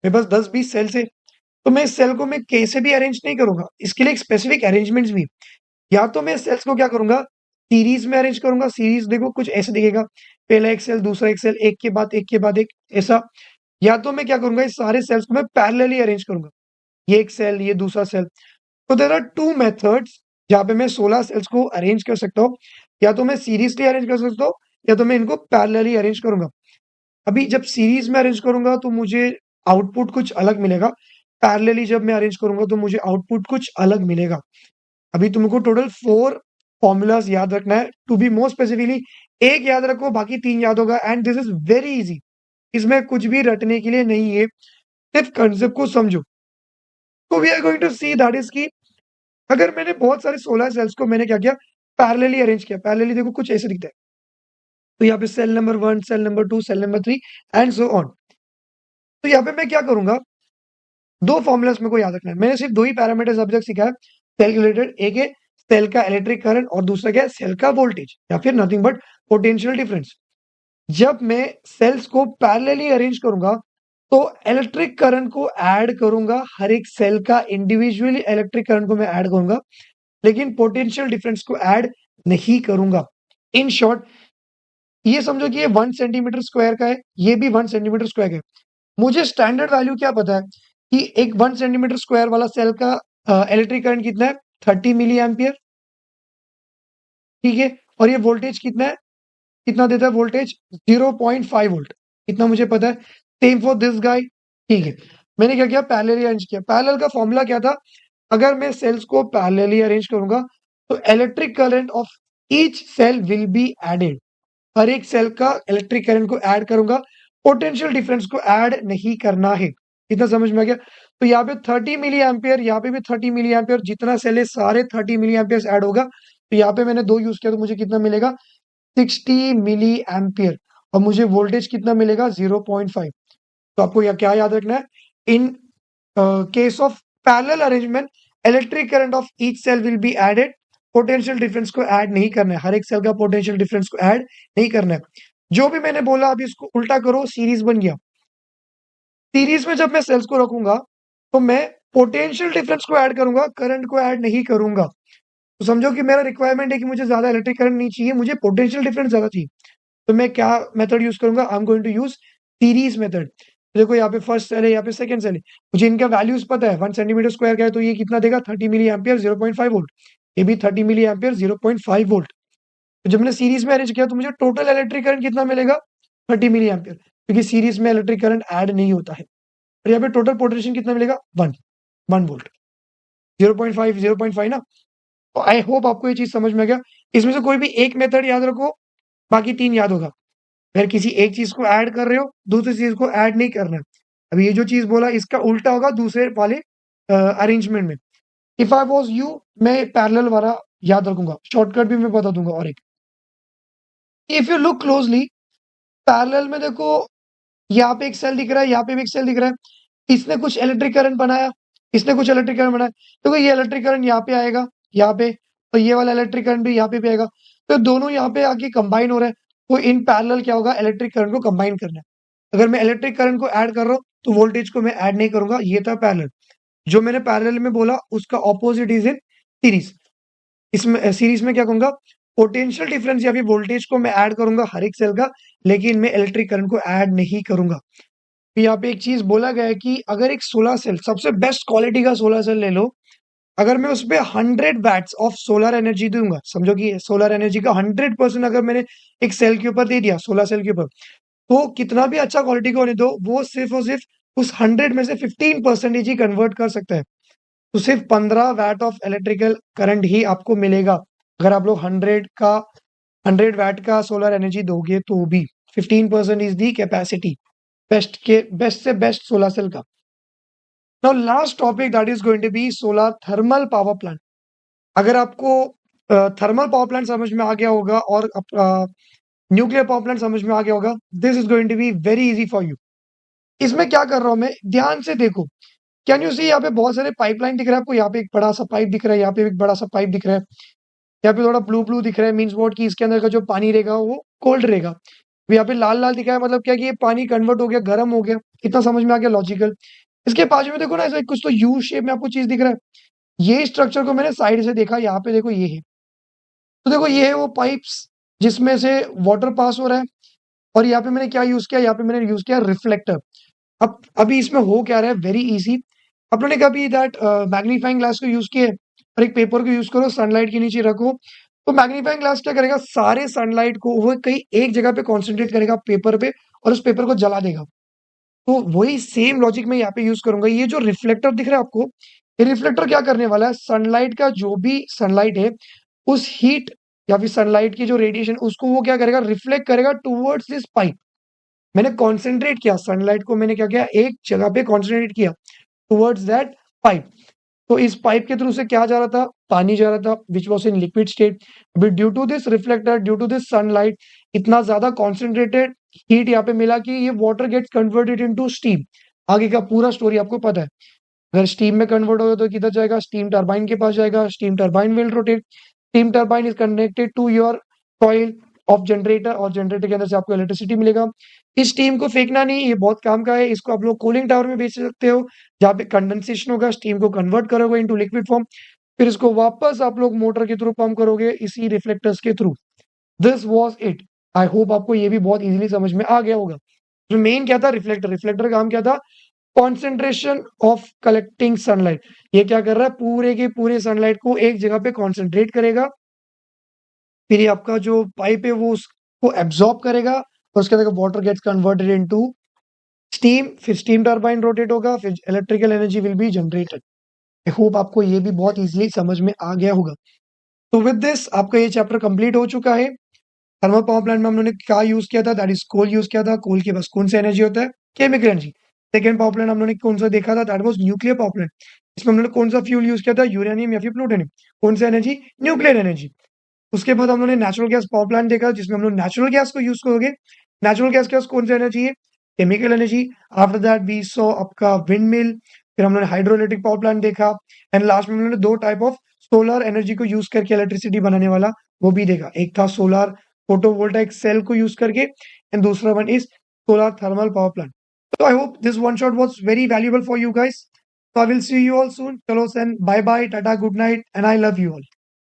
मेरे पास 10-20 सेल्स है, तो मैं इस सेल को मैं कैसे भी अरेंज नहीं करूंगा, इसके लिए एक स्पेसिफिक अरेंजमेंट्स भी। या तो मैं सेल्स को क्या करूंगा, सीरीज में अरेंज करूंगा। सीरीज देखो कुछ ऐसे दिखेगा, पहला एक सेल, दूसरा एक सेल, एक के बाद एक के बाद एक, ऐसा। या तो मैं क्या करूंगा, इस सारे सेल्स को मैं पैरेलली अरेंज करूंगा, ये एक सेल, ये दूसरा सेल। तो देर आर टू मेथड्स जहाँ पे मैं 16 सेल्स को अरेंज कर सकता हूँ। या तो मैं सीरीजली अरेंज कर सकता हूँ, या तो मैं इनको पैरेलली अरेंज करूंगा। अभी जब सीरीज में अरेंज करूंगा तो मुझे आउटपुट कुछ अलग मिलेगा, पैरेलली जब मैं अरेंज करूंगा तो मुझे आउटपुट कुछ अलग मिलेगा। अभी तुमको टोटल 4 फॉर्मूलाज याद रखना है, टू बी मोर स्पेसिफिकली एक याद रखो, बाकी 3 याद होगा, and this is very easy. इसमें कुछ भी रटने के लिए नहीं है, सिर्फ कंसेप्ट को समझो। तो we are going to see that is की अगर मैंने बहुत सारे 16 सेल्स को मैंने क्या किया, पैरेलली अरेंज किया। पैरेलली देखो कुछ ऐसे दिखता है, तो यहाँ पे cell number 1, cell number 2, cell number 3 and so on. तो यहाँ पे मैं क्या करूंगा, दो फॉर्मुलास मेरे को याद रखना है। मैंने सिर्फ दो ही पैरामीटर्स अभी तक सीखा है सेल के रिलेटेड, एक है सेल का इलेक्ट्रिक करंट और दूसरा क्या है, सेल का वोल्टेज, या फिर नथिंग बट पोटेंशियल डिफरेंस। जब मैं सेल्स को पैरेलली अरेंज करूंगा तो इलेक्ट्रिक करंट को ऐड करूंगा, हर एक सेल का इंडिविजुअली इलेक्ट्रिक करंट को मैं ऐड करूंगा, लेकिन पोटेंशियल डिफरेंस को ऐड नहीं करूंगा। इन शॉर्ट ये समझो कि ये 1 सेंटीमीटर स्क्वायर का है, ये भी 1 सेंटीमीटर स्क्वायर का है। मुझे स्टैंडर्ड वैल्यू क्या पता है कि एक 1 सेंटीमीटर स्क्वायर वाला सेल का इलेक्ट्रिक करंट कितना है, 30 मिली एम्पियर। ठीक है, और ये वोल्टेज कितना है, कितना देता है वोल्टेज, 0.5 वोल्ट। इतना मुझे पता है। Same for this guy. ठीक है, मैंने क्या किया, पैरेलली अरेंज किया। पैरेलल का फॉर्मूला क्या था, अगर मैं सेल्स को पैरेलली अरेंज करूंगा तो electric current of each cell will be added, हर एक सेल का इलेक्ट्रिक करंट को ऐड करूंगा, पोटेंशियल डिफरेंस को ऐड नहीं करना है। इतना समझ में आ गया। तो यहाँ पे 30 मिली एम्पियर, यहाँ पे भी 30 मिली एम्पियर, जितना सेल है सारे 30 मिली एम्पियर ऐड होगा। तो यहाँ पे मैंने दो यूज किया तो मुझे कितना मिलेगा, 60 मिली एम्पियर, और मुझे वोल्टेज कितना मिलेगा, 0.5। तो आपको यह क्या याद रखना है, in case of parallel arrangement electric current of each cell will be added, potential difference को ऐड नहीं करना है, हर एक सेल का पोटेंशियल डिफरेंस को ऐड नहीं करना है। जो भी मैंने बोला अभी इसको उल्टा करो, सीरीज बन गया। सीरीज में जब मैं सेल्स को रखूंगा तो मैं पोटेंशियल डिफरेंस को ऐड करूंगा, करंट को ऐड नहीं करूंगा। तो समझो कि मेरा रिक्वायरमेंट है कि मुझे ज्यादा इलेक्ट्रिक करंट नहीं चाहिए, मुझे पोटेंशियल डिफरेंस ज्यादा चाहिए। तो मैं क्या मेथड यूज करूंगा, I am going to use series method. देखो यहाँ पे फर्स्ट सेल है, यहाँ पे सेकंड सेल है, मुझे इनका वैल्यूज पता है। 1 सेंटीमीटर स्क्वायर का है तो ये कितना देगा, 30 मिली एम्पियर, 0.5 वोल्ट। ये भी 30 मिली एम्पियर, 0.5 वोल्ट। तो जब मैंने सीरीज में अरेंज किया तो मुझे टोटल इलेक्ट्रिक करंट कितना मिलेगा, 30 मिली एम्पियर, क्योंकि सीरीज में इलेक्ट्रिक करंट ऐड नहीं होता है। और यहाँ पे टोटल पोटेंशियल कितना मिलेगा, 1 वोल्ट। 0.5 0.5 ना। तो आई होप आपको ये चीज समझ में आ गया। इसमें से कोई भी एक मेथड याद रखो, बाकी 3 याद होगा। अगर किसी एक चीज को ऐड कर रहे हो, दूसरी चीज को ऐड नहीं करना है। अब ये जो चीज बोला इसका उल्टा होगा दूसरे वाले अरेंजमेंट में। इफ आई वॉज यू, मैं पैरेलल वाला याद रखूंगा, शॉर्टकट भी मैं बता दूंगा। और एक, if you look closely, parallel में देखो यहाँ पे एक सेल दिख रहा है, यहाँ पे भी एक सेल दिख रहा है। इसने कुछ इलेक्ट्रिक करंट बनाया, इसने कुछ इलेक्ट्रिक करंट बनाया, तो ये इलेक्ट्रिक करंट यहाँ पे आएगा, यहाँ पे, तो ये वाला इलेक्ट्रिक करंट भी यहाँ पे भी आएगा। तो दोनों यहाँ पे आके कंबाइन हो रहे हैं, तो इन पैरेलल क्या होगा, इलेक्ट्रिक करंट को कंबाइन करना है। अगर मैं इलेक्ट्रिक करंट को ऐड कर रहा हूँ तो वोल्टेज को मैं ऐड नहीं करूंगा, ये था पैरेलल। जो मैंने पैरेलल में बोला उसका ऑपोजिट इज इन सीरीज। इसमें सीरीज में क्या कहूंगा, पोटेंशियल डिफरेंस या फिर वोल्टेज को मैं ऐड करूंगा हर एक सेल का, लेकिन मैं इलेक्ट्रिक करंट को ऐड नहीं करूंगा। तो यहाँ पे एक चीज बोला गया है कि अगर एक सोलर सेल, सबसे बेस्ट क्वालिटी का सोलर सेल ले लो, अगर मैं उस पे 100 वैट्स ऑफ सोलर एनर्जी दूंगा, समझो कि सोलर एनर्जी का 100% अगर मैंने एक सेल के ऊपर दे दिया, सोलर सेल के ऊपर, तो कितना भी अच्छा क्वालिटी का होने दो, वो सिर्फ और सिर्फ उस 100 में से 15% ही कन्वर्ट कर सकता है। तो सिर्फ 15 वैट ऑफ इलेक्ट्रिकल करंट ही आपको मिलेगा अगर आप लोग 100 वैट का सोलर एनर्जी दोगे, तो भी 15% इज दी कैपेसिटी बेस्ट से बेस्ट सोलर सेल का। Now last topic that is going to be solar thermal power plant. अगर आपको थर्मल पावर प्लांट समझ में आ गया होगा और न्यूक्लियर पावर प्लांट समझ में आ गया होगा, this is going to be very easy for you. इसमें क्या कर रहा हूं मैं, ध्यान से देखो। कैन यू सी, यहाँ पे बहुत सारे पाइपलाइन दिख रहा है आपको, यहाँ पे एक बड़ा सा पाइप दिख रहा है, यहाँ पे एक बड़ा सा पाइप दिख रहा है, यहाँ पे थोड़ा ब्लू ब्लू दिख रहा है, मीन्स वॉट कि इसके अंदर का जो पानी रहेगा वो कोल्ड रहेगा। यहाँ पे लाल लाल दिखा है, मतलब क्या कि ये पानी कन्वर्ट हो गया, गर्म हो गया। इतना समझ में आ गया लॉजिकल। इसके बाजू में देखो ना, ऐसा कुछ तो यू शेप में आपको चीज दिख रहा है। ये स्ट्रक्चर को मैंने साइड से देखा, यहाँ पे देखो ये है। तो देखो ये है वो पाइप्स जिसमें से वाटर पास हो रहा है। और यहाँ पे मैंने क्या यूज किया, यहाँ पे मैंने यूज किया रिफ्लेक्टर। अब अभी इसमें हो क्या रहा है, वेरी इजी। आप लोगों ने कभी दैट मैग्नीफाइंग ग्लास को यूज किए और एक पेपर को यूज करो, सनलाइट के नीचे रखो, तो मैग्नीफाइंग ग्लास क्या करेगा, सारे सनलाइट को वो कहीं एक जगह पे कॉन्सेंट्रेट करेगा पेपर पे, और उस पेपर को जला देगा। तो वही सेम लॉजिक मैं यहाँ पे यूज करूंगा। ये जो रिफ्लेक्टर दिख रहा है आपको, ये रिफ्लेक्टर क्या करने वाला है, सनलाइट का जो भी सनलाइट है, उस हीट या फिर सनलाइट की जो रेडिएशन, उसको वो क्या करेगा, रिफ्लेक्ट करेगा टूवर्ड्स दिस पाइप। मैंने कॉन्सेंट्रेट किया सनलाइट को, मैंने क्या किया, एक जगह पे कॉन्सेंट्रेट किया टुवर्ड्स दैट पाइप। तो इस पाइप के थ्रू से क्या जा रहा था, पानी जा रहा था, which was in liquid state. अभी due to this reflector, due to this sunlight, इतना ज्यादा कॉन्सेंट्रेटेड हीट यहाँ पे मिला कि ये water gets converted into steam. आगे का पूरा स्टोरी आपको पता है। अगर स्टीम में कन्वर्ट होगा तो किधर जाएगा, स्टीम टरबाइन के पास जाएगा, steam turbine will rotate, steam turbine is connected to your coil of generator, और जनरेटर के अंदर से आपको इलेक्ट्रिसिटी मिलेगा। इस स्टीम को फेंकना नहीं, ये बहुत काम का है, इसको आप लोग कूलिंग टावर में बेच सकते हो, जहाँ पे कंडेंसेशन होगा, स्टीम को कन्वर्ट करोगे इनटू लिक्विड फॉर्म, फिर इसको वापस आप लोग मोटर के थ्रू पंप करोगे इसी रिफ्लेक्टर्स के through. This was it. I hope आपको ये भी बहुत इजीली समझ में आ गया होगा। जो मेन क्या था, रिफ्लेक्टर, रिफ्लेक्टर का काम क्या था, कॉन्सेंट्रेशन ऑफ कलेक्टिंग सनलाइट। ये क्या कर रहा है, पूरे के पूरे सनलाइट को एक जगह पे कॉन्सेंट्रेट करेगा, फिर ये आपका जो पाइप है वो उसको एब्जॉर्ब करेगा, और उसके अंदर water gets converted into steam, फिर स्टीम टरबाइन रोटेट होगा, फिर electrical energy will be generated. I hope आपको ये भी बहुत इजीली समझ में आ गया होगा। तो विद दिस आपका ये चैप्टर कंप्लीट हो चुका है। थर्मल पावर प्लांट में हम लोगों ने क्या यूज किया था, दैट इज कोल यूज किया था। कोल के पास कौन सा एनर्जी होता है, chemical energy. Second power plant हम लोगों ने कौन सा देखा था, that was nuclear power plant. इसमें हम लोगों ने कौन सा फ्यूल यूज किया था, यूरेनियम या फिर प्लूटोनियम। कौन सा एनर्जी, न्यूक्लियर एनर्जी। उसके बाद हम लोगों ने नेचुरल गैस पावर प्लांट देखा, जिसमें हम लोग नेचुरल गैस को यूज करोगे। नेचुरल गैस के पास कौन सा एनर्जी है, chemical energy. After that we saw आपका विंड मिल, फिर हम लोगों ने हाइड्रो इलेक्ट्रिक पावर प्लांट देखा, एंड लास्ट में हम लोगों ने दो टाइप ऑफ सोलर एनर्जी को यूज करके इलेक्ट्रिसिटी बनाने वाला वो भी देखा। एक था सोलर फोटोवोल्टाइक सेल को यूज करके, एंड दूसरा one is solar thermal power plant. So I hope this one shot was very valuable for you guys. So I will see you all soon. Chalo sen, bye bye, tata, good night, and I love you all.